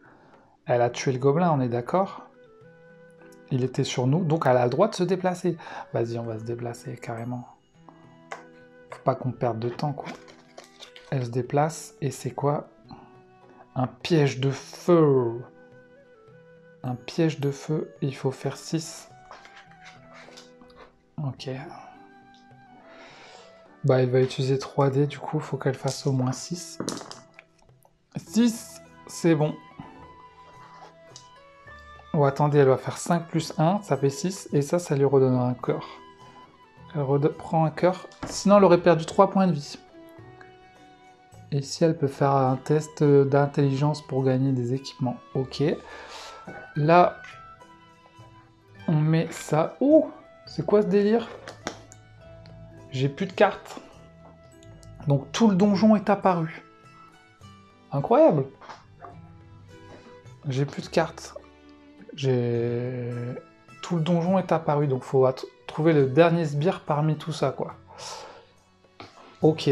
elle a tué le gobelin, on est d'accord? Il était sur nous, donc elle a le droit de se déplacer. Vas-y, on va se déplacer, carrément. Faut pas qu'on perde de temps, quoi. Elle se déplace, et c'est quoi? Un piège de feu. Un piège de feu, il faut faire 6. Ok. Bah, elle va utiliser 3D, du coup, il faut qu'elle fasse au moins 6. 6, c'est bon. Oh, attendez, elle va faire 5 plus 1, ça fait 6, et ça lui redonnera un cœur. Elle reprend un cœur, sinon elle aurait perdu 3 points de vie. Et si elle peut faire un test d'intelligence pour gagner des équipements. Ok. Là, on met ça. Oh, c'est quoi ce délire? J'ai plus de cartes. Donc tout le donjon est apparu. Incroyable. J'ai plus de cartes. Tout le donjon est apparu, donc faut trouver le dernier sbire parmi tout ça, quoi. Ok.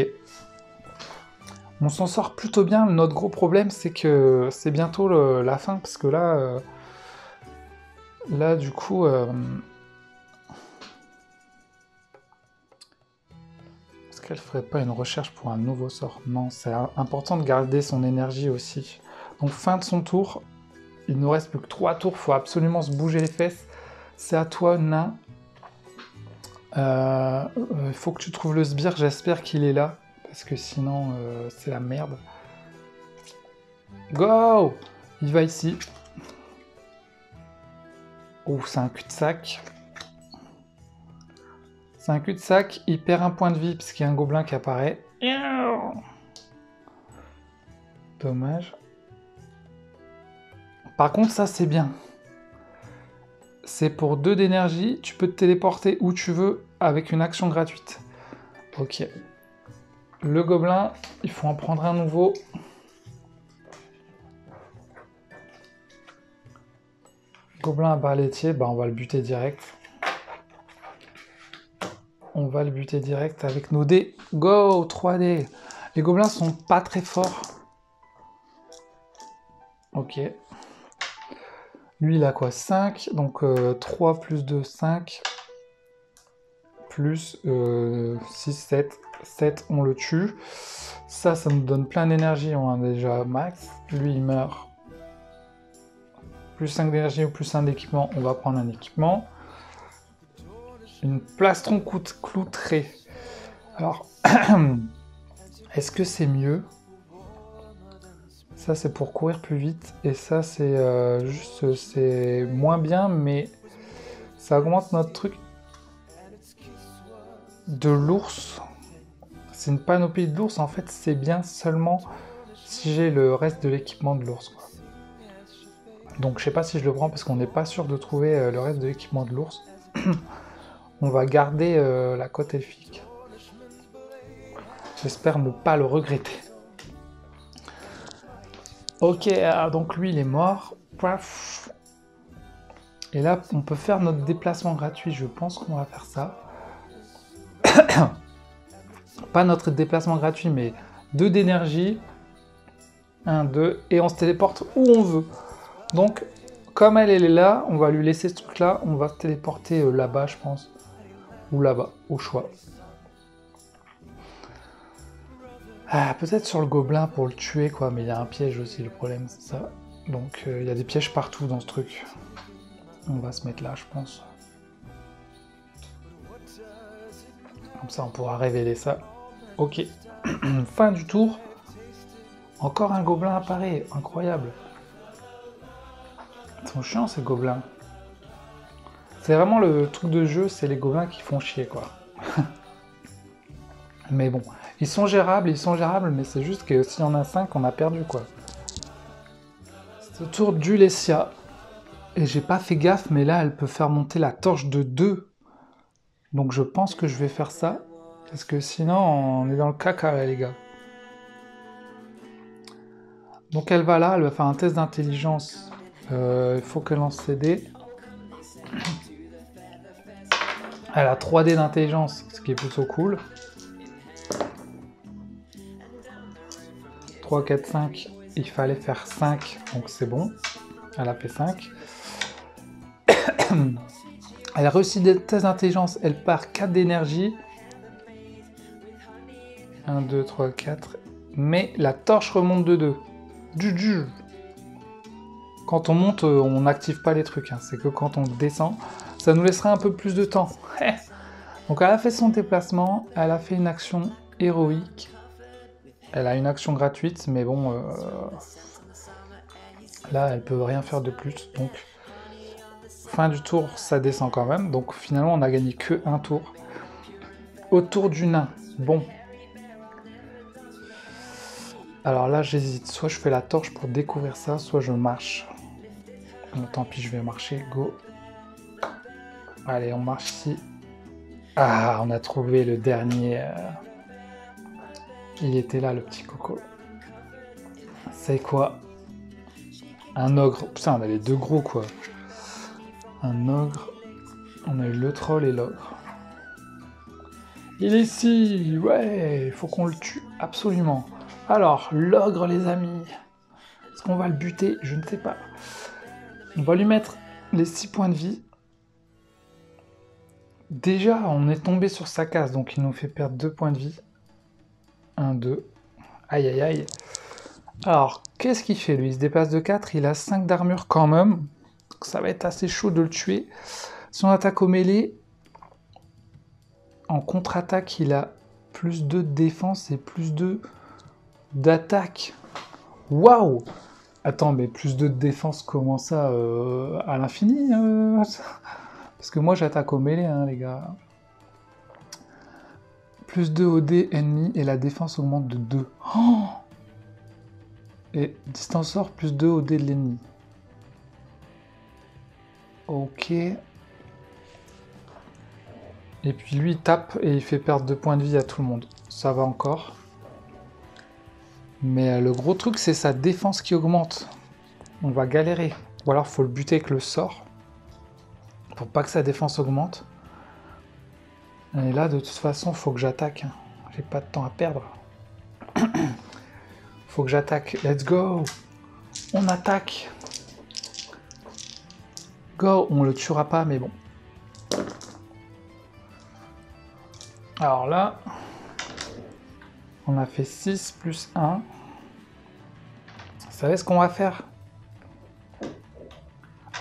On s'en sort plutôt bien. Notre gros problème, c'est que c'est bientôt la fin, parce que là... Là, du coup... Est-ce qu'elle ferait pas une recherche pour un nouveau sort? Non, c'est important de garder son énergie aussi. Donc, fin de son tour. Il nous reste plus que 3 tours, faut absolument se bouger les fesses. C'est à toi, nain. Il faut que tu trouves le sbire, j'espère qu'il est là. Parce que sinon, c'est la merde. Go! Il va ici. Oh, c'est un cul-de-sac. C'est un cul-de-sac, il perd un point de vie parce qu'il y a un gobelin qui apparaît. Dommage. Par contre, ça c'est bien. C'est pour 2 d'énergie, tu peux te téléporter où tu veux avec une action gratuite. Ok. Le gobelin, il faut en prendre un nouveau. Gobelin à barlettier, bah on va le buter direct. On va le buter direct avec nos dés. Go, 3 dés. Les gobelins sont pas très forts. Ok. Lui, il a quoi? 5. Donc 3 plus 2, 5. Plus 6, 7. 7, on le tue. Ça nous donne plein d'énergie. On a déjà max. Lui, il meurt. Plus 5 d'énergie ou plus 1 d'équipement. On va prendre un équipement. Une plastron cloutrée. Alors, est-ce que c'est mieux? Ça, c'est pour courir plus vite. Et ça, c'est juste... c'est moins bien, mais ça augmente notre truc de l'ours. C'est une panoplie de l'ours. En fait, c'est bien seulement si j'ai le reste de l'équipement de l'ours, quoi. Donc, je sais pas si je le prends parce qu'on n'est pas sûr de trouver le reste de l'équipement de l'ours. On va garder la côte elfique. J'espère ne pas le regretter. Ok, donc lui il est mort. Paf. Et là, on peut faire notre déplacement gratuit. Je pense qu'on va faire ça. Pas notre déplacement gratuit, mais 2 d'énergie. 1, 2. Et on se téléporte où on veut. Donc, comme elle est là, on va lui laisser ce truc-là. On va se téléporter là-bas, je pense. Ou là-bas, au choix. Ah, peut-être sur le gobelin pour le tuer, quoi. Mais il y a un piège aussi, le problème, c'est ça. Donc, il y a des pièges partout dans ce truc. On va se mettre là, je pense. Comme ça, on pourra révéler ça. Ok. Fin du tour. Encore un gobelin apparaît. Incroyable. Ils sont chiants, ces gobelins. C'est vraiment le truc de jeu, c'est les gobelins qui font chier, quoi. Mais bon, ils sont gérables, mais c'est juste que s'il y en a 5, on a perdu, quoi. C'est au tour d'Ulesia. Et j'ai pas fait gaffe, mais là, elle peut faire monter la torche de 2. Donc je pense que je vais faire ça. Parce que sinon, on est dans le caca, là, les gars. Donc elle va là, elle va faire un test d'intelligence. Il faut qu'elle lance ses dés. Elle a 3 dés d'intelligence, ce qui est plutôt cool. 3, 4, 5. Il fallait faire 5, donc c'est bon. Elle a fait 5. Elle a réussi des tests d'intelligence. Elle part 4 d'énergie. 1, 2, 3, 4. Mais la torche remonte de 2. Quand on monte, on n'active pas les trucs. Hein. C'est que quand on descend, ça nous laissera un peu plus de temps. Donc elle a fait son déplacement. Elle a fait une action héroïque. Elle a une action gratuite, mais bon... là, elle peut rien faire de plus. Donc, fin du tour, ça descend quand même. Donc finalement, on a gagné que un tour. Au tour du nain. Bon. Alors là, j'hésite. Soit je fais la torche pour découvrir ça, soit je marche. Bon, tant pis, je vais marcher. Go. Allez, on marche ici. Ah, on a trouvé le dernier. Il était là, le petit coco. C'est quoi? Un ogre. Putain, on a les 2 gros, quoi. Un ogre. On a eu le troll et l'ogre. Il est ici. Ouais, il faut qu'on le tue. Absolument. Alors, l'ogre, les amis. Est-ce qu'on va le buter? Je ne sais pas. On va lui mettre les 6 points de vie. Déjà, on est tombé sur sa case, donc il nous fait perdre 2 points de vie. 1, 2. Aïe, aïe, aïe. Alors, qu'est-ce qu'il fait, lui? Il se déplace de 4, il a 5 d'armure quand même. Donc, ça va être assez chaud de le tuer. Si on attaque au mêlée, en contre-attaque, il a plus 2 de défense et plus 2 d'attaque. Waouh! Attends, mais plus 2 de défense, comment ça? À l'infini? Parce que moi, j'attaque au mêlée, hein, les gars. Plus 2 au dé ennemi et la défense augmente de 2. Oh! Et distanceur plus 2 au dé de l'ennemi. Ok. Et puis lui, il tape et il fait perdre 2 points de vie à tout le monde. Ça va encore. Mais le gros truc, c'est sa défense qui augmente. On va galérer. Ou alors, faut le buter avec le sort. Pour pas que sa défense augmente. Et là, de toute façon, faut que j'attaque. J'ai pas de temps à perdre. Faut que j'attaque. Let's go. On attaque. Go. On le tuera pas, mais bon. Alors là, on a fait 6 plus 1. Vous savez ce qu'on va faire?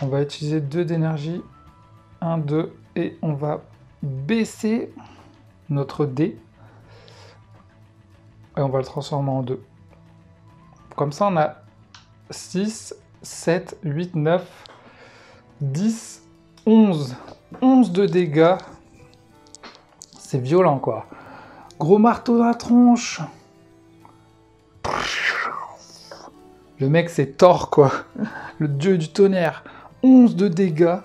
On va utiliser 2 d'énergie. 1, 2. Et on va baisser notre dé. Et on va le transformer en 2. Comme ça, on a 6, 7, 8, 9, 10, 11. 11 de dégâts. C'est violent, quoi. Gros marteau dans la tronche. Le mec, c'est Thor, quoi. Le dieu du tonnerre. 11 de dégâts.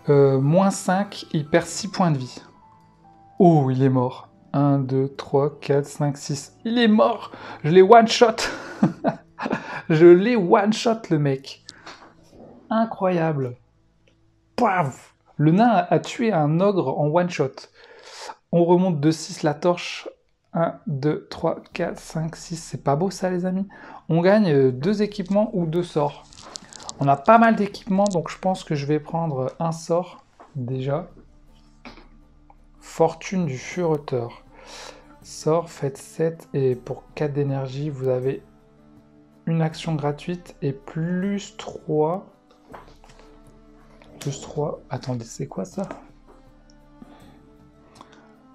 Moins 5, il perd 6 points de vie. Oh, il est mort. 1, 2, 3, 4, 5, 6. Il est mort. Je l'ai one-shot. Je l'ai one-shot, le mec. Incroyable. Paf. Le nain a tué un ogre en one-shot. On remonte de 6 la torche. 1, 2, 3, 4, 5, 6. C'est pas beau ça, les amis? On gagne 2 équipements ou 2 sorts. On a pas mal d'équipements, donc je pense que je vais prendre un sort, déjà. Fortune du fureteur. Sort, faites 7, et pour 4 d'énergie, vous avez une action gratuite, et plus 3. Plus 3. Attendez, c'est quoi ça?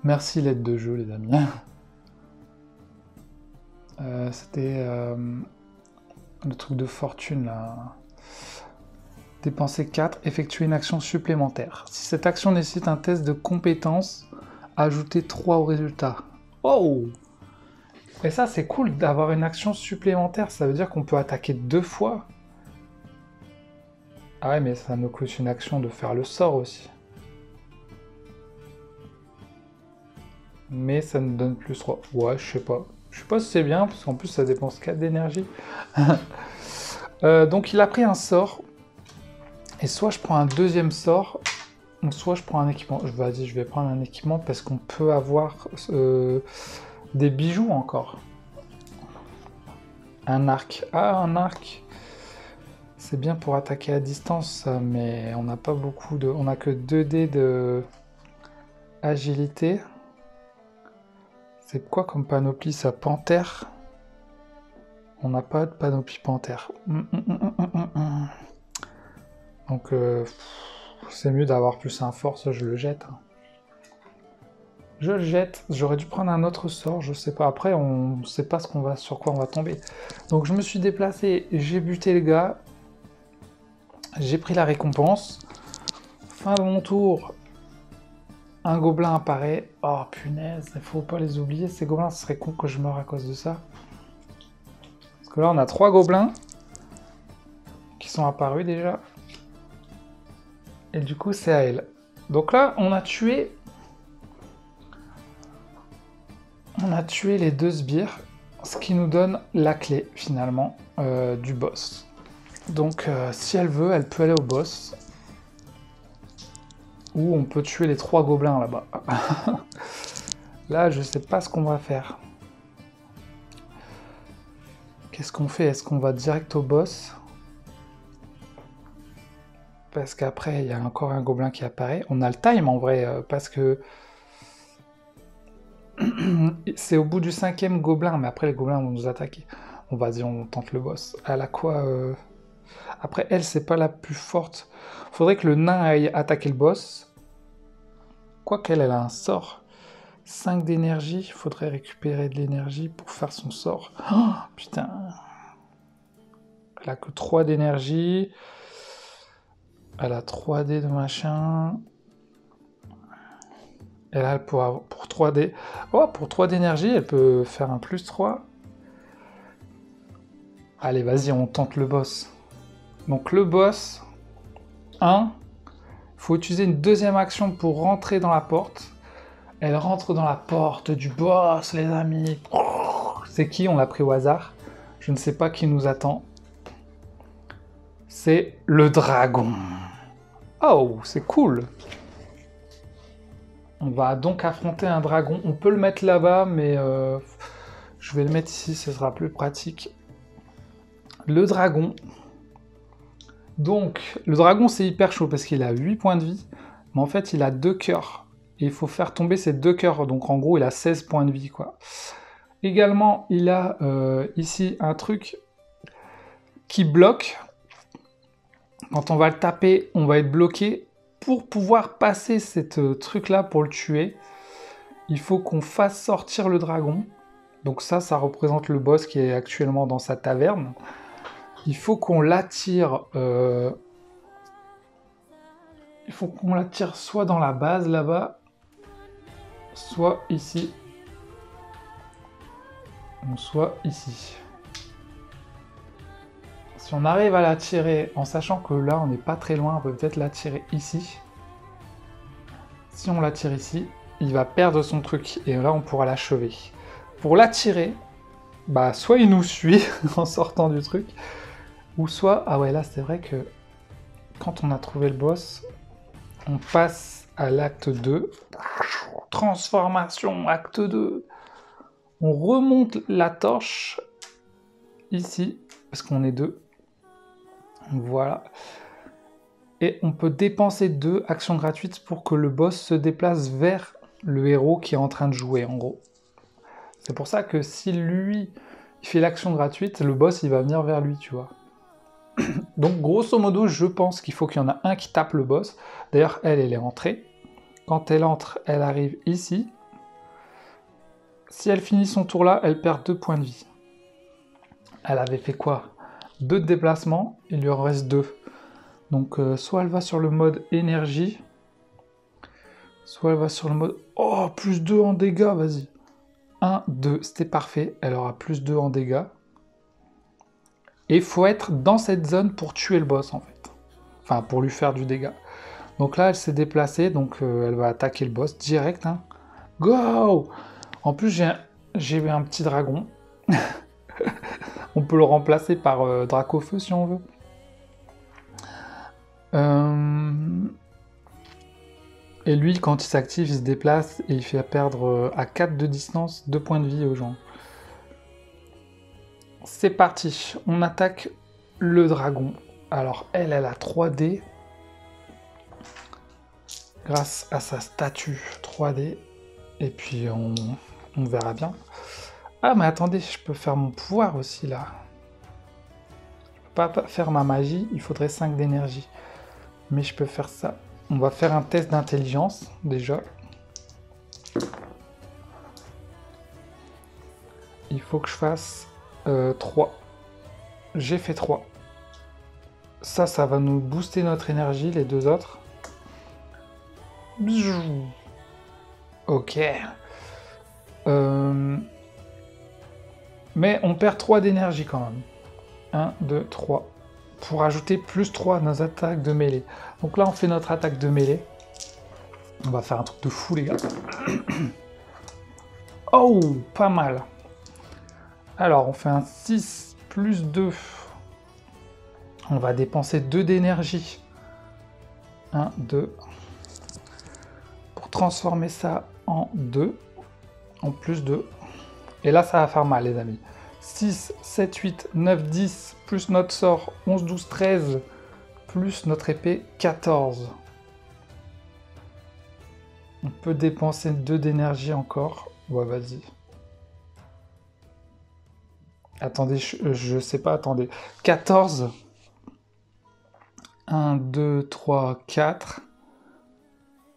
Merci l'aide de jeu, les amis. C'était le truc de fortune, là. Dépenser 4, effectuer une action supplémentaire. Si cette action nécessite un test de compétence, ajoutez 3 au résultat. Oh! Et ça, c'est cool d'avoir une action supplémentaire. Ça veut dire qu'on peut attaquer 2 fois. Ah ouais, mais ça nous coûte une action de faire le sort aussi. Mais ça nous donne plus 3. Ouais, je sais pas. Je sais pas si c'est bien, parce qu'en plus, ça dépense 4 d'énergie. Donc, il a pris un sort. Et soit je prends un deuxième sort, soit je prends un équipement. Vas-y, je vais prendre un équipement parce qu'on peut avoir des bijoux encore. Un arc. Ah, un arc. C'est bien pour attaquer à distance, ça, mais on n'a pas beaucoup de... On n'a que 2 dés de agilité. C'est quoi comme panoplie, ça? Panthère? On n'a pas de panoplie panthère. Donc, c'est mieux d'avoir plus un force, je le jette. Je le jette. J'aurais dû prendre un autre sort, je sais pas. Après, on sait pas sur quoi on va tomber. Donc, je me suis déplacé, j'ai buté le gars. J'ai pris la récompense. Fin de mon tour. Un gobelin apparaît. Oh, punaise, il faut pas les oublier. Ces gobelins, ce serait con que je meure à cause de ça. Parce que là, on a 3 gobelins qui sont apparus déjà. Et du coup, c'est à elle. Donc là, on a tué les 2 sbires, ce qui nous donne la clé, finalement, du boss. Donc, si elle veut, elle peut aller au boss. Ou on peut tuer les 3 gobelins, là-bas. Là, je sais pas ce qu'on va faire. Qu'est-ce qu'on fait? Est-ce qu'on va direct au boss? Parce qu'après, il y a encore un gobelin qui apparaît. On a le time, en vrai, parce que... c'est au bout du 5e gobelin, mais après, les gobelins vont nous attaquer. Bon, vas-y, on tente le boss. Elle a quoi Après, elle, c'est pas la plus forte. Faudrait que le nain aille attaquer le boss. Quoiqu'elle, elle a un sort. 5 d'énergie. Il faudrait récupérer de l'énergie pour faire son sort. Oh, putain. Elle a que 3 d'énergie. Elle a 3D de machin. Et là, pour 3D... Oh, pour 3 d'énergie, elle peut faire un plus 3. Allez, vas-y, on tente le boss. Donc le boss, 1. Il faut utiliser une deuxième action pour rentrer dans la porte. Elle rentre dans la porte du boss, les amis. Oh, C'est qui? On l'a pris au hasard. Je ne sais pas qui nous attend. C'est le dragon. Oh, c'est cool. On va donc affronter un dragon. On peut le mettre là-bas, mais je vais le mettre ici, ce sera plus pratique. Le dragon. Donc, le dragon, c'est hyper chaud parce qu'il a 8 points de vie. Mais en fait, il a 2 cœurs. Et il faut faire tomber ces 2 cœurs. Donc, en gros, il a 16 points de vie, quoi. Également, il a ici un truc qui bloque. Quand on va le taper, on va être bloqué. Pour pouvoir passer cette truc-là pour le tuer, il faut qu'on fasse sortir le dragon. Donc ça représente le boss qui est actuellement dans sa taverne. Il faut qu'on l'attire... Il faut qu'on l'attire soit dans la base, là-bas, soit ici. Ou soit ici. Si on arrive à l'attirer, en sachant que là, on n'est pas très loin, on peut peut-être l'attirer ici. Si on l'attire ici, il va perdre son truc, et là, on pourra l'achever. Pour l'attirer, bah, soit il nous suit en sortant du truc, ou soit... Ah ouais, là, c'est vrai que quand on a trouvé le boss, on passe à l'acte 2. Transformation, acte 2. On remonte la torche, ici, parce qu'on est 2. Voilà. Et on peut dépenser 2 actions gratuites pour que le boss se déplace vers le héros qui est en train de jouer, en gros. C'est pour ça que si lui, il fait l'action gratuite, le boss, il va venir vers lui, tu vois. Donc, grosso modo, je pense qu'il faut qu'il y en a un qui tape le boss. D'ailleurs, elle est entrée. Quand elle entre, elle arrive ici. Si elle finit son tour là, elle perd 2 points de vie. Elle avait fait quoi? 2 de déplacement, il lui en reste 2. Donc, soit elle va sur le mode énergie, soit elle va sur le mode... Oh, plus 2 en dégâts, vas-y. 1, 2, c'était parfait. Elle aura plus 2 en dégâts. Et il faut être dans cette zone pour tuer le boss, en fait. Enfin, pour lui faire du dégât. Donc là, elle s'est déplacée, donc elle va attaquer le boss direct. Hein. Go! En plus, j'ai un petit dragon. On peut le remplacer par Dracofeu, si on veut. Et lui, quand il s'active, il se déplace et il fait perdre à 4 de distance 2 points de vie aux gens. C'est parti, on attaque le dragon. Alors elle a 3D. Grâce à sa statue 3D. Et puis on verra bien. Ah mais attendez, je peux faire mon pouvoir aussi là. Je peux pas faire ma magie, il faudrait 5 d'énergie. Mais je peux faire ça. On va faire un test d'intelligence déjà. Il faut que je fasse 3. J'ai fait 3. Ça va nous booster notre énergie, les 2 autres. Ok. Mais on perd 3 d'énergie quand même. 1, 2, 3. Pour ajouter plus 3 à nos attaques de mêlée. Donc là, on fait notre attaque de mêlée. On va faire un truc de fou, les gars. Oh, pas mal. Alors, on fait un 6 plus 2. On va dépenser 2 d'énergie. 1, 2. Pour transformer ça en 2. En plus 2. Et là, ça va faire mal, les amis. 6, 7, 8, 9, 10, plus notre sort, 11, 12, 13, plus notre épée, 14. On peut dépenser 2 d'énergie encore. Ouais, vas-y. Attendez, je sais pas, attendez. 14. 1, 2, 3, 4.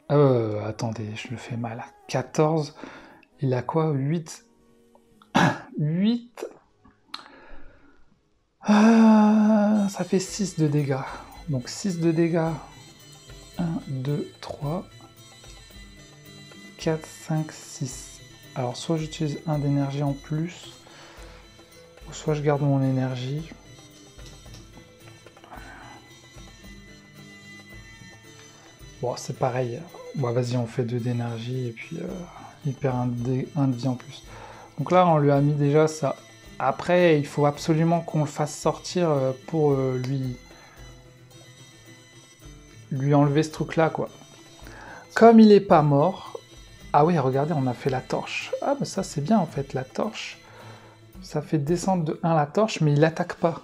Attendez, je le fais mal. 14. Il a quoi? 8. 8. Ça fait 6 de dégâts. Donc 6 de dégâts. 1, 2, 3, 4, 5, 6. Alors soit j'utilise 1 d'énergie en plus, ou soit je garde mon énergie. Bon, c'est pareil. Bon, vas-y, on fait 2 d'énergie, et puis il perd 1 de vie en plus. Donc là, on lui a mis déjà ça. Après, il faut absolument qu'on le fasse sortir pour lui enlever ce truc-là, quoi. Comme il est pas mort... Ah oui, regardez, on a fait la torche. Ah, mais ça, c'est bien, en fait, la torche. Ça fait descendre de 1 la torche, mais il attaque pas.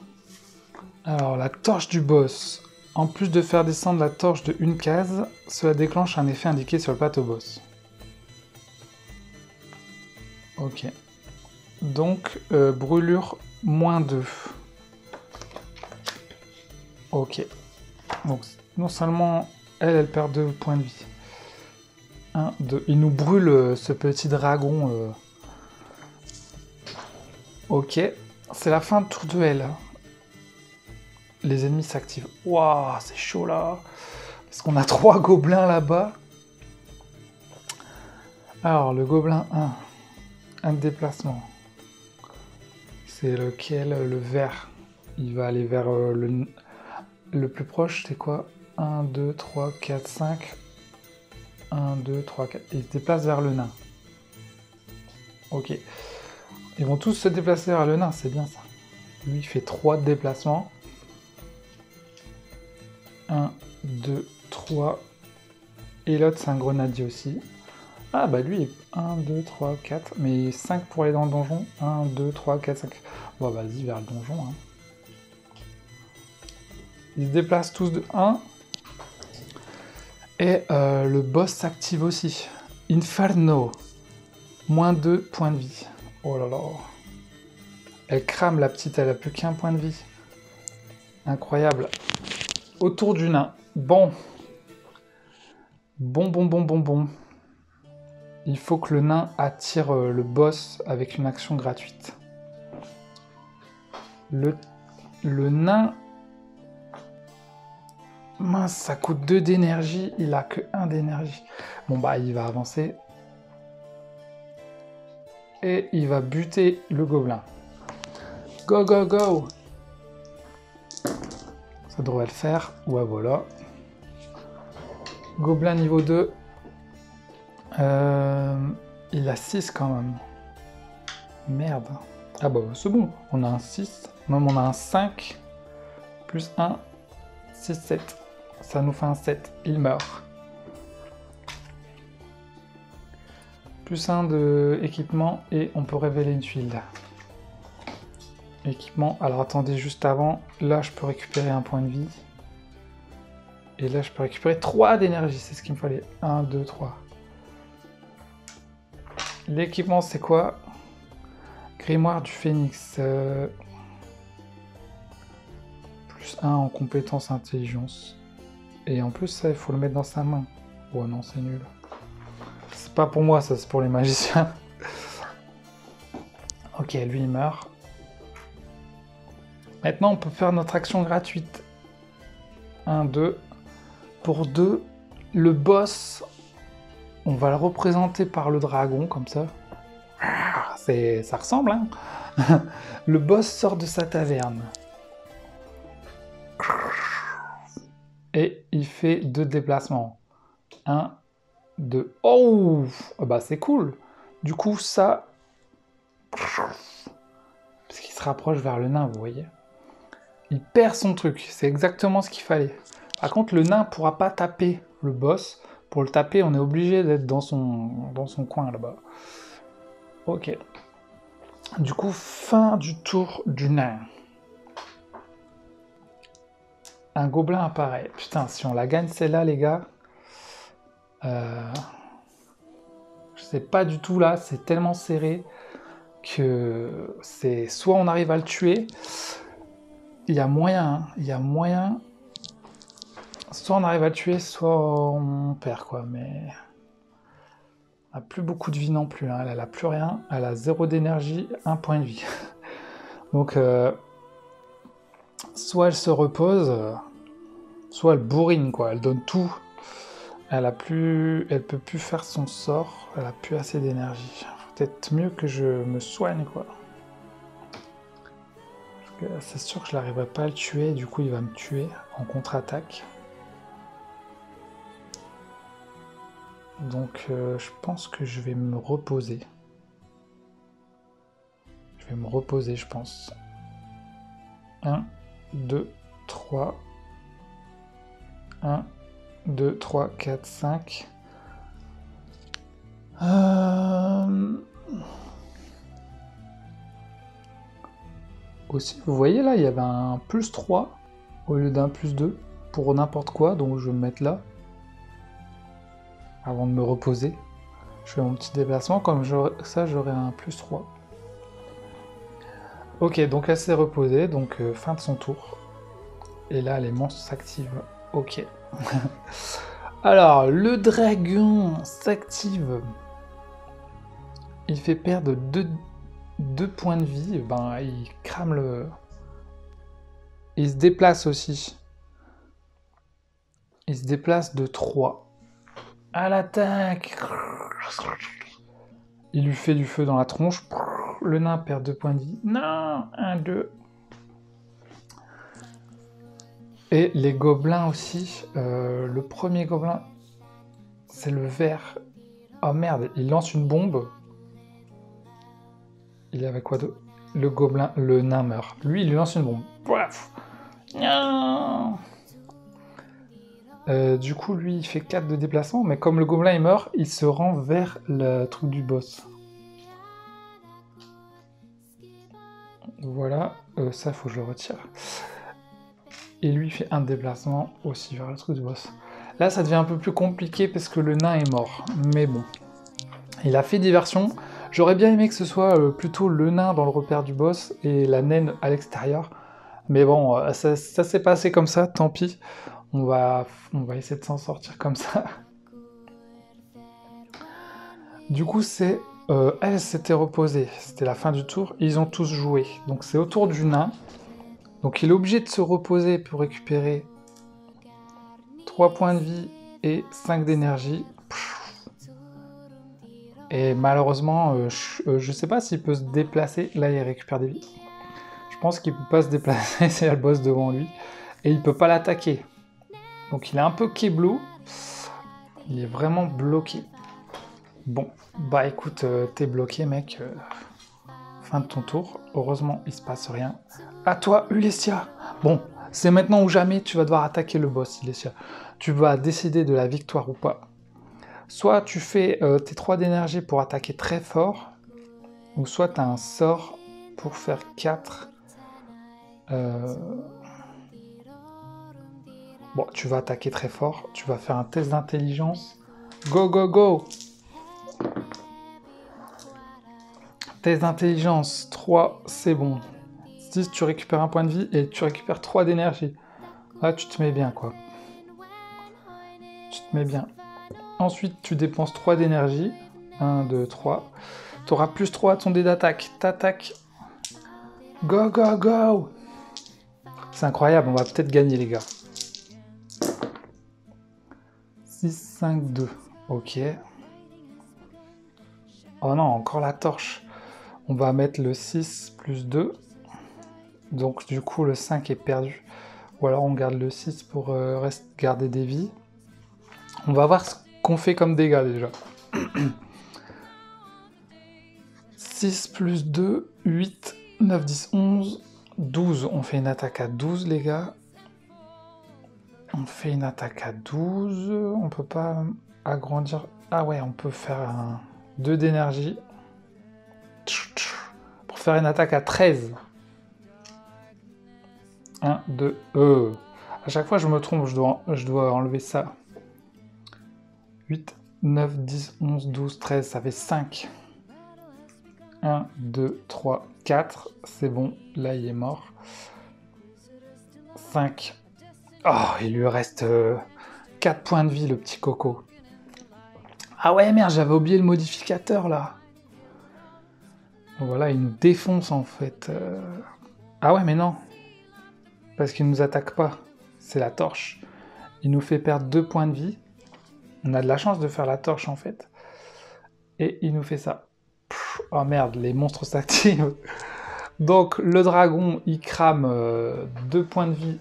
Alors, la torche du boss. En plus de faire descendre la torche de 1 case, cela déclenche un effet indiqué sur le plateau boss. Ok. Donc, brûlure -2. Ok. Donc, non seulement elle perd 2 points de vie. 1, 2. Il nous brûle ce petit dragon. Ok. C'est la fin de tour de elle. Les ennemis s'activent. Waouh, c'est chaud là. Parce qu'on a 3 gobelins là-bas. Alors, le gobelin 1. Un déplacement. C'est lequel? Le vert. Il va aller vers le plus proche, c'est quoi? 1, 2, 3, 4, 5. 1, 2, 3, 4. Il se déplace vers le nain. Ok. Ils vont tous se déplacer vers le nain, c'est bien ça. Lui, il fait 3 déplacements. 1, 2, 3. Et l'autre, c'est un grenadier aussi. Ah, bah lui, 1, 2, 3, 4. Mais 5 pour aller dans le donjon. 1, 2, 3, 4, 5. Bon, vas-y, vers le donjon. Hein. Ils se déplacent tous de 1. Et le boss s'active aussi. Inferno. -2 points de vie. Oh là là. Elle crame la petite, elle a plus qu'1 point de vie. Incroyable. Autour du nain. Bon. Bon. Il faut que le nain attire le boss avec une action gratuite. Le nain... Mince, ça coûte 2 d'énergie, il a que 1 d'énergie. Bon bah, il va avancer. Et il va buter le gobelin. Go, go, go! Ça devrait le faire. Ouais, voilà. Gobelin niveau 2. Il a 6 quand même. Merde. Ah bah, c'est bon. On a un 6. Même on a un 5. Plus 1. 6, 7. Ça nous fait un 7. Il meurt. Plus 1 de équipement et on peut révéler une tuile. Équipement. Alors attendez, juste avant, là je peux récupérer 1 point de vie. Et là je peux récupérer 3 d'énergie, c'est ce qu'il me fallait. 1, 2, 3. L'équipement c'est quoi? Grimoire du Phénix. Plus 1 en compétence intelligence. Et en plus ça il faut le mettre dans sa main. Oh non, c'est nul. C'est pas pour moi ça, c'est pour les magiciens. Ok, lui il meurt. Maintenant on peut faire notre action gratuite. 1, 2. Pour 2, le boss, on va le représenter par le dragon, comme ça. Ça ressemble, hein. Le boss sort de sa taverne. Et il fait 2 déplacements. 1, 2. Oh, bah c'est cool. Du coup, ça... Parce qu'il se rapproche vers le nain, vous voyez. Il perd son truc. C'est exactement ce qu'il fallait. Par contre, le nain ne pourra pas taper le boss. Pour le taper, on est obligé d'être dans son coin, là-bas. Ok. Du coup, fin du tour du nain. Un gobelin apparaît. Putain, si on la gagne celle-là, les gars... Je sais pas du tout, là. C'est tellement serré que c'est... Soit on arrive à le tuer... Il y a moyen, hein. Il y a moyen... Soit on arrive à le tuer, soit on perd, quoi, mais... Elle n'a plus beaucoup de vie non plus, hein. Elle a plus rien, elle a 0 d'énergie, 1 point de vie. Donc, soit elle se repose, soit elle bourrine, quoi, elle donne tout. Elle peut plus faire son sort, elle a plus assez d'énergie. Peut-être mieux que je me soigne, quoi. C'est sûr que je n'arriverai pas à le tuer, du coup il va me tuer en contre-attaque. Donc je pense que je vais me reposer. vais me reposer, je pense. 1, 2, 3. 1, 2, 3, 4, 5. Aussi, vous voyez là, il y avait un plus 3 au lieu d'un plus 2 pour n'importe quoi, donc je vais me mettre là. Avant de me reposer. Je fais mon petit déplacement, comme ça j'aurai un plus 3. Ok, donc elle s'est reposée, donc fin de son tour. Et là, les monstres s'activent. Ok. Alors, le dragon s'active. Il fait perdre 2 points de vie. Ben, il crame le... Il se déplace aussi. Il se déplace de 3. À l'attaque. Il lui fait du feu dans la tronche. Le nain perd 2 points de vie. Non, 1, 2. Et les gobelins aussi. Le premier gobelin, c'est le vert. Oh merde, il lance une bombe. Il y avait quoi d'autre? Le gobelin, le nain meurt. Lui, il lui lance une bombe. Bref. Non. Du coup, lui, il fait 4 de déplacement, mais comme le gobelin il meurt, il se rend vers le truc du boss. Voilà, ça, faut que je le retire. Et lui, il fait un déplacement aussi vers le truc du boss. Là, ça devient un peu plus compliqué parce que le nain est mort. Mais bon, il a fait diversion. J'aurais bien aimé que ce soit plutôt le nain dans le repère du boss et la naine à l'extérieur. Mais bon, ça s'est passé comme ça, tant pis. On va essayer de s'en sortir comme ça. Du coup, elle s'était reposée. C'était la fin du tour. Ils ont tous joué. Donc c'est au tour du nain. Donc il est obligé de se reposer pour récupérer 3 points de vie et 5 d'énergie. Et malheureusement, je sais pas s'il peut se déplacer. Là, il récupère des vies. Je pense qu'il peut pas se déplacer, c'est le boss devant lui. Et il peut pas l'attaquer. Donc il est un peu keblo. Il est vraiment bloqué. Bon, bah écoute, t'es bloqué, mec. Fin de ton tour. Heureusement, il se passe rien. À toi, Ulesia. Bon, c'est maintenant ou jamais, tu vas devoir attaquer le boss, Ulesia. Tu vas décider de la victoire ou pas. Soit tu fais tes 3 d'énergie pour attaquer très fort, ou soit tu as un sort pour faire 4. Bon, tu vas attaquer très fort, tu vas faire un test d'intelligence. Go, go, go! Test d'intelligence, 3, c'est bon. 6, tu récupères un point de vie et tu récupères 3 d'énergie. Là, tu te mets bien, quoi. Tu te mets bien. Ensuite, tu dépenses 3 d'énergie. 1, 2, 3. Tu auras plus 3 à ton dé d'attaque. T'attaques. Go, go, go! C'est incroyable, on va peut-être gagner, les gars. 6, 5, 2. Ok. Oh non, encore la torche. On va mettre le 6 plus 2. Donc du coup, le 5 est perdu. Ou alors on garde le 6 pour garder des vies. On va voir ce qu'on fait comme dégâts déjà. 6 plus 2, 8, 9, 10, 11, 12. On fait une attaque à 12, les gars. On fait une attaque à 12. On peut pas agrandir. Ah ouais, on peut faire 2 d'énergie. Pour faire une attaque à 13. 1, 2, À chaque fois, je me trompe, je dois enlever ça. 8, 9, 10, 11, 12, 13, ça fait 5. 1, 2, 3, 4. C'est bon, là, il est mort. 5. Oh, il lui reste 4 points de vie, le petit coco. Ah ouais, merde, j'avais oublié le modificateur, là. Voilà, il nous défonce, en fait. Ah ouais, mais non. Parce qu'il ne nous attaque pas. C'est la torche. Il nous fait perdre 2 points de vie. On a de la chance de faire la torche, en fait. Et il nous fait ça. Oh merde, les monstres s'activent. Donc, le dragon, il crame 2 points de vie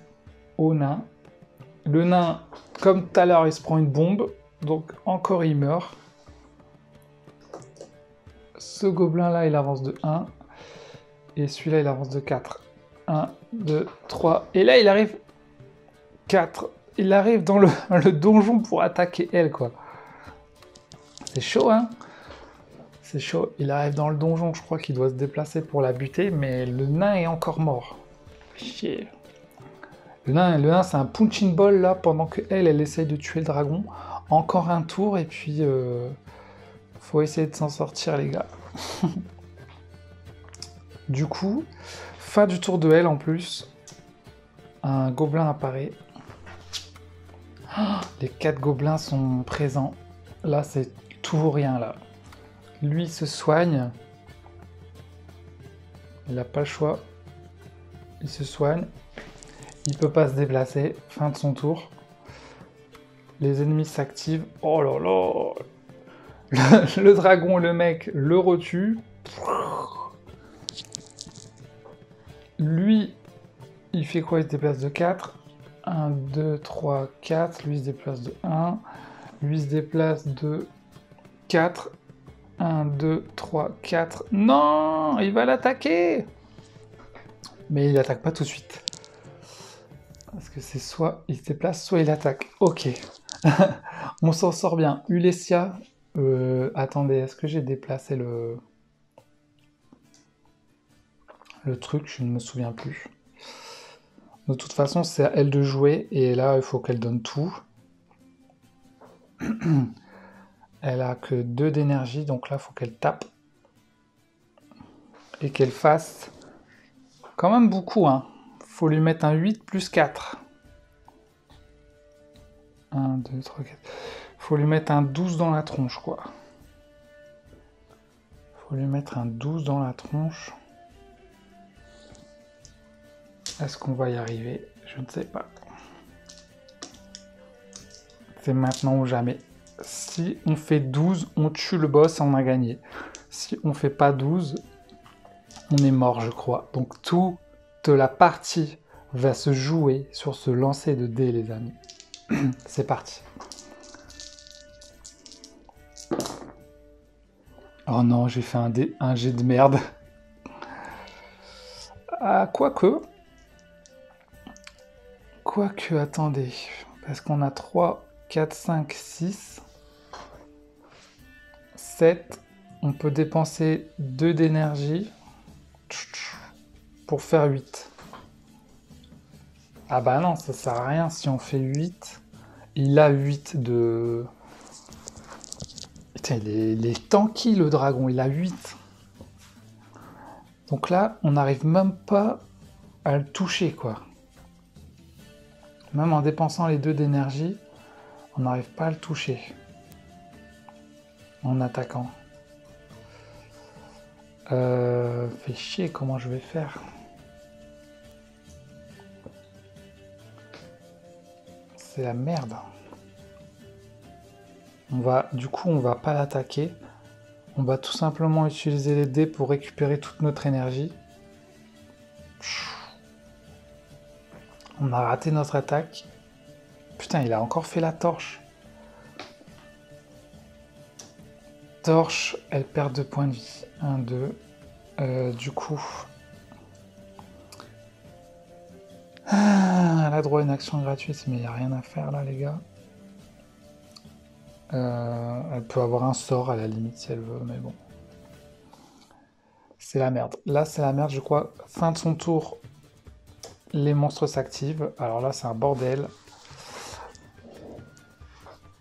au nain. Le nain, comme tout à l'heure, il se prend une bombe. Donc, encore, il meurt. Ce gobelin-là, il avance de 1. Et celui-là, il avance de 4. 1, 2, 3. Et là, il arrive 4. Il arrive dans le donjon pour attaquer elle, quoi. C'est chaud, hein? C'est chaud. Il arrive dans le donjon, je crois qu'il doit se déplacer pour la buter, mais le nain est encore mort. Chier. Le nain c'est un punching ball, là, pendant qu'elle essaye de tuer le dragon. Encore un tour, et puis... faut essayer de s'en sortir, les gars. Du coup, fin du tour de elle, en plus. Un gobelin apparaît. Les 4 gobelins sont présents. Là, c'est tout ou rien, là. Lui se soigne. Il n'a pas le choix. Il se soigne. Il peut pas se déplacer. Fin de son tour. Les ennemis s'activent. Oh là là! Le dragon, le mec, le retue. Lui, il fait quoi? Il se déplace de 4. 1, 2, 3, 4. Lui, il se déplace de 1. Lui, il se déplace de 4. 1, 2, 3, 4. Non! Il va l'attaquer! Mais il attaque pas tout de suite. Parce que c'est soit il se déplace, soit il attaque. Ok. On s'en sort bien. Ulesia. Attendez, est-ce que j'ai déplacé le truc? Je ne me souviens plus. De toute façon, c'est à elle de jouer. Et là, il faut qu'elle donne tout. Elle a que 2 d'énergie, donc là, il faut qu'elle tape. Et qu'elle fasse quand même beaucoup, hein. Faut lui mettre un 8 plus 4. 1, 2, 3, 4. Faut lui mettre un 12 dans la tronche, quoi. Faut lui mettre un 12 dans la tronche. Est-ce qu'on va y arriver? Je ne sais pas. C'est maintenant ou jamais. Si on fait 12, on tue le boss et on a gagné. Si on fait pas 12, on est mort, je crois. Donc toute la partie va se jouer sur ce lancer de dés, les amis. C'est parti. Oh non, j'ai fait un jet de merde. Ah, quoique, attendez. Parce qu'on a 3, 4, 5, 6, 7. On peut dépenser 2 d'énergie pour faire 8. Ah bah non, ça sert à rien si on fait 8. Il a 8 de... Putain, il est tanky le dragon, il a 8. Donc là, on n'arrive même pas à le toucher, quoi. Même en dépensant les 2 d'énergie, on n'arrive pas à le toucher. En attaquant. Fait chier, comment je vais faire? C'est la merde. Du coup, on va pas l'attaquer. On va tout simplement utiliser les dés pour récupérer toute notre énergie. On a raté notre attaque. Putain, il a encore fait la torche. Torche, elle perd 2 points de vie. 1, 2. Du coup... elle a droit à une action gratuite, mais il n'y a rien à faire là, les gars. Elle peut avoir un sort à la limite si elle veut, mais bon. C'est la merde. Là, c'est la merde, je crois. Fin de son tour, les monstres s'activent. Alors là, c'est un bordel.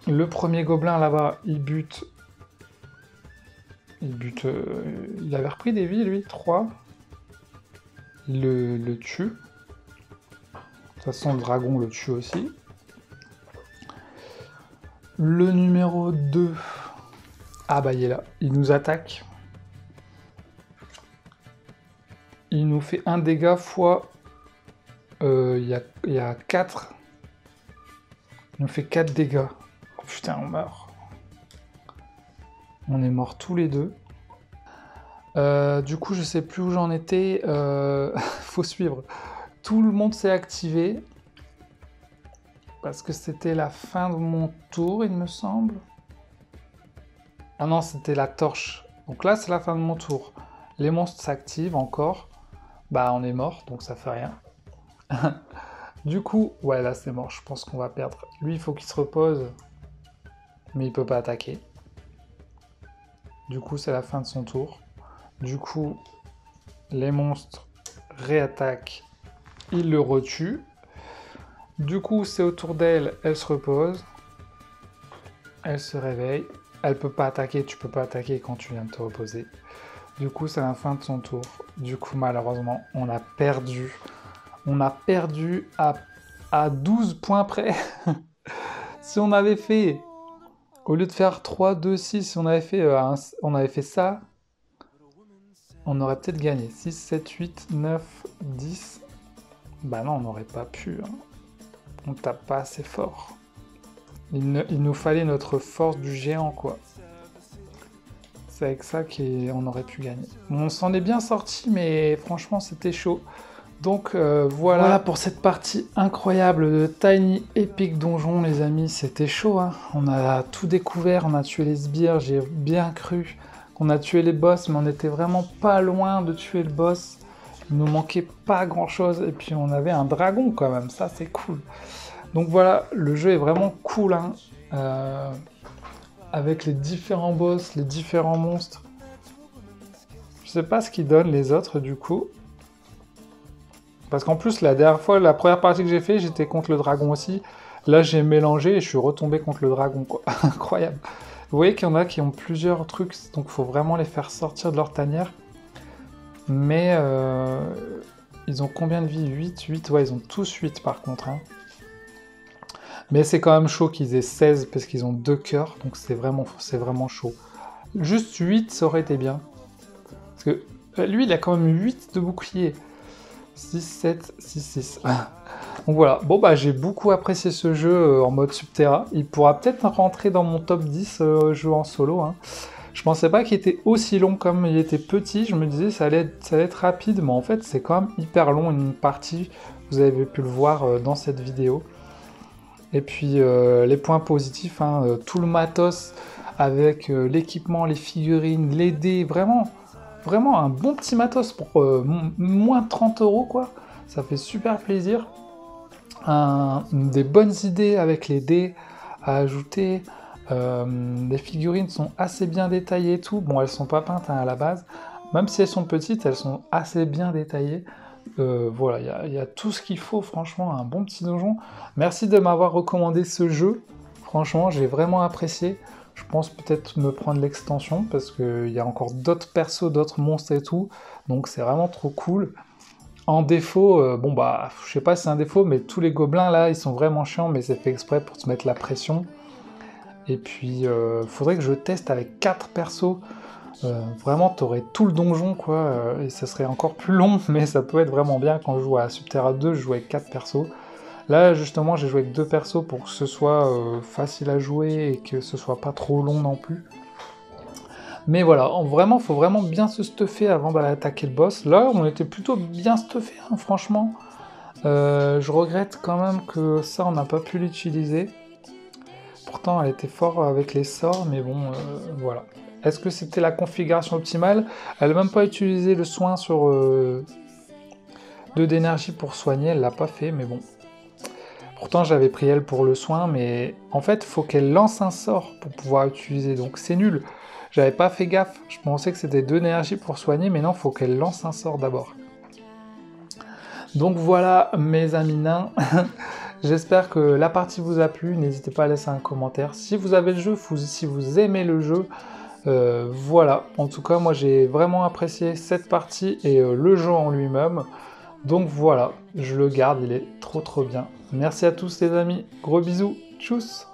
Le premier gobelin, là-bas, il bute. Il avait repris des vies, lui, 3. Il le tue. De toute façon, le dragon le tue aussi. Le numéro 2. Ah bah il est là. Il nous attaque. Il nous fait un dégât fois... Il y a 4. Il nous fait 4 dégâts. Oh putain, on meurt. On est morts tous les deux. Du coup, je sais plus où j'en étais. Faut suivre. Tout le monde s'est activé. Parce que c'était la fin de mon tour, il me semble. Ah non, c'était la torche. Donc là, c'est la fin de mon tour. Les monstres s'activent encore. Bah, on est mort, donc ça fait rien. Du coup, ouais, là, c'est mort. Je pense qu'on va perdre. Lui, il faut qu'il se repose. Mais il peut pas attaquer. Du coup, c'est la fin de son tour. Du coup, les monstres réattaquent. Il le retue. Du coup, c'est au tour d'elle. Elle se repose. Elle se réveille. Elle peut pas attaquer. Tu peux pas attaquer quand tu viens de te reposer. Du coup, c'est la fin de son tour. Du coup, malheureusement, on a perdu. On a perdu à 12 points près. Si on avait fait, au lieu de faire 3, 2, 6, si on avait fait ça, on aurait peut-être gagné. 6, 7, 8, 9, 10. Bah non, on n'aurait pas pu. Hein. On tape pas assez fort. Il nous fallait notre force du géant, quoi. C'est avec ça qu'on aurait pu gagner. On s'en est bien sorti, mais franchement, c'était chaud. Donc voilà pour cette partie incroyable de Tiny Epic Donjon, les amis. C'était chaud, hein. On a tout découvert, on a tué les sbires, j'ai bien cru qu'on a tué les boss, mais on était vraiment pas loin de tuer le boss. Il nous manquait pas grand chose, et puis on avait un dragon quand même, ça c'est cool. Donc voilà, le jeu est vraiment cool, hein. Avec les différents boss, les différents monstres. Je sais pas ce qu'ils donnent les autres du coup. Parce qu'en plus, la dernière fois, la première partie que j'ai fait, j'étais contre le dragon aussi. Là, j'ai mélangé et je suis retombé contre le dragon, quoi. Incroyable. Vous voyez qu'il y en a qui ont plusieurs trucs, donc il faut vraiment les faire sortir de leur tanière. Mais ils ont combien de vie? 8? 8, ouais, ils ont tous 8 par contre. Hein. Mais c'est quand même chaud qu'ils aient 16 parce qu'ils ont 2 cœurs, donc c'est vraiment chaud. Juste 8, ça aurait été bien. Parce que lui, il a quand même 8 de bouclier. 6, 7, 6, 6. Donc voilà, bon bah j'ai beaucoup apprécié ce jeu en mode Subterra. Il pourra peut-être rentrer dans mon top 10 jeu en solo. Hein. Je pensais pas qu'il était aussi long comme il était petit. Je me disais ça allait être rapide, mais en fait c'est quand même hyper long une partie. Vous avez pu le voir dans cette vidéo. Et puis les points positifs, hein, tout le matos avec l'équipement, les figurines, les dés, vraiment un bon petit matos pour moins de 30 €, quoi. Ça fait super plaisir. Des bonnes idées avec les dés à ajouter. Les figurines sont assez bien détaillées et tout. Bon, elles sont pas peintes hein, à la base. Même si elles sont petites, elles sont assez bien détaillées. Voilà, il y a tout ce qu'il faut, franchement, un bon petit donjon. Merci de m'avoir recommandé ce jeu. Franchement, j'ai vraiment apprécié. Je pense peut-être me prendre l'extension parce qu'il y a encore d'autres persos, d'autres monstres et tout. Donc c'est vraiment trop cool. En défaut, bon bah, je sais pas si c'est un défaut, mais tous les gobelins là, ils sont vraiment chiants, mais c'est fait exprès pour te mettre la pression. Et puis, faudrait que je teste avec 4 persos. Vraiment, t'aurais tout le donjon, quoi, et ça serait encore plus long, mais ça peut être vraiment bien. Quand je joue à Subterra 2, je joue avec 4 persos. Là, justement, j'ai joué avec 2 persos pour que ce soit facile à jouer et que ce soit pas trop long non plus. Mais voilà, vraiment, faut vraiment bien se stuffer avant d'aller attaquer le boss. Là, on était plutôt bien stuffé, hein, franchement. Je regrette quand même que ça, on n'a pas pu l'utiliser. Pourtant, elle était fort avec les sorts, mais bon, voilà. Est-ce que c'était la configuration optimale? Elle n'a même pas utilisé le soin sur 2 d'énergie pour soigner, elle l'a pas fait, mais bon. Pourtant, j'avais pris elle pour le soin, mais en fait, faut qu'elle lance un sort pour pouvoir utiliser, donc c'est nul. J'avais pas fait gaffe, je pensais que c'était 2 d'énergie pour soigner, mais non, faut qu'elle lance un sort d'abord. Donc voilà, mes amis nains. J'espère que la partie vous a plu, n'hésitez pas à laisser un commentaire. Si vous avez le jeu, si vous aimez le jeu, voilà. En tout cas, moi j'ai vraiment apprécié cette partie et le jeu en lui-même. Donc voilà, je le garde, il est trop bien. Merci à tous les amis, gros bisous, tchuss.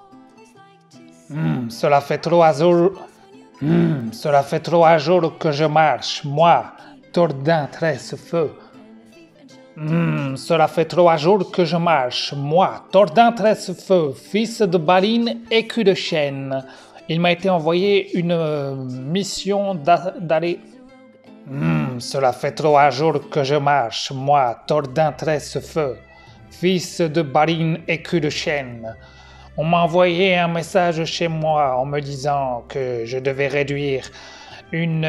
Cela fait 3 jours... cela fait 3 jours que je marche, moi, Tordin Tresse-Feu. Cela fait 3 jours que je marche, moi, Tordin Tresse-Feu, fils de Baline, écu de chêne. Il m'a été envoyé une mission d'aller... cela fait 3 jours que je marche, moi, Tordin Tresse-Feu, fils de Baline, écu de chêne. On m'a envoyé un message chez moi en me disant que je devais réduire une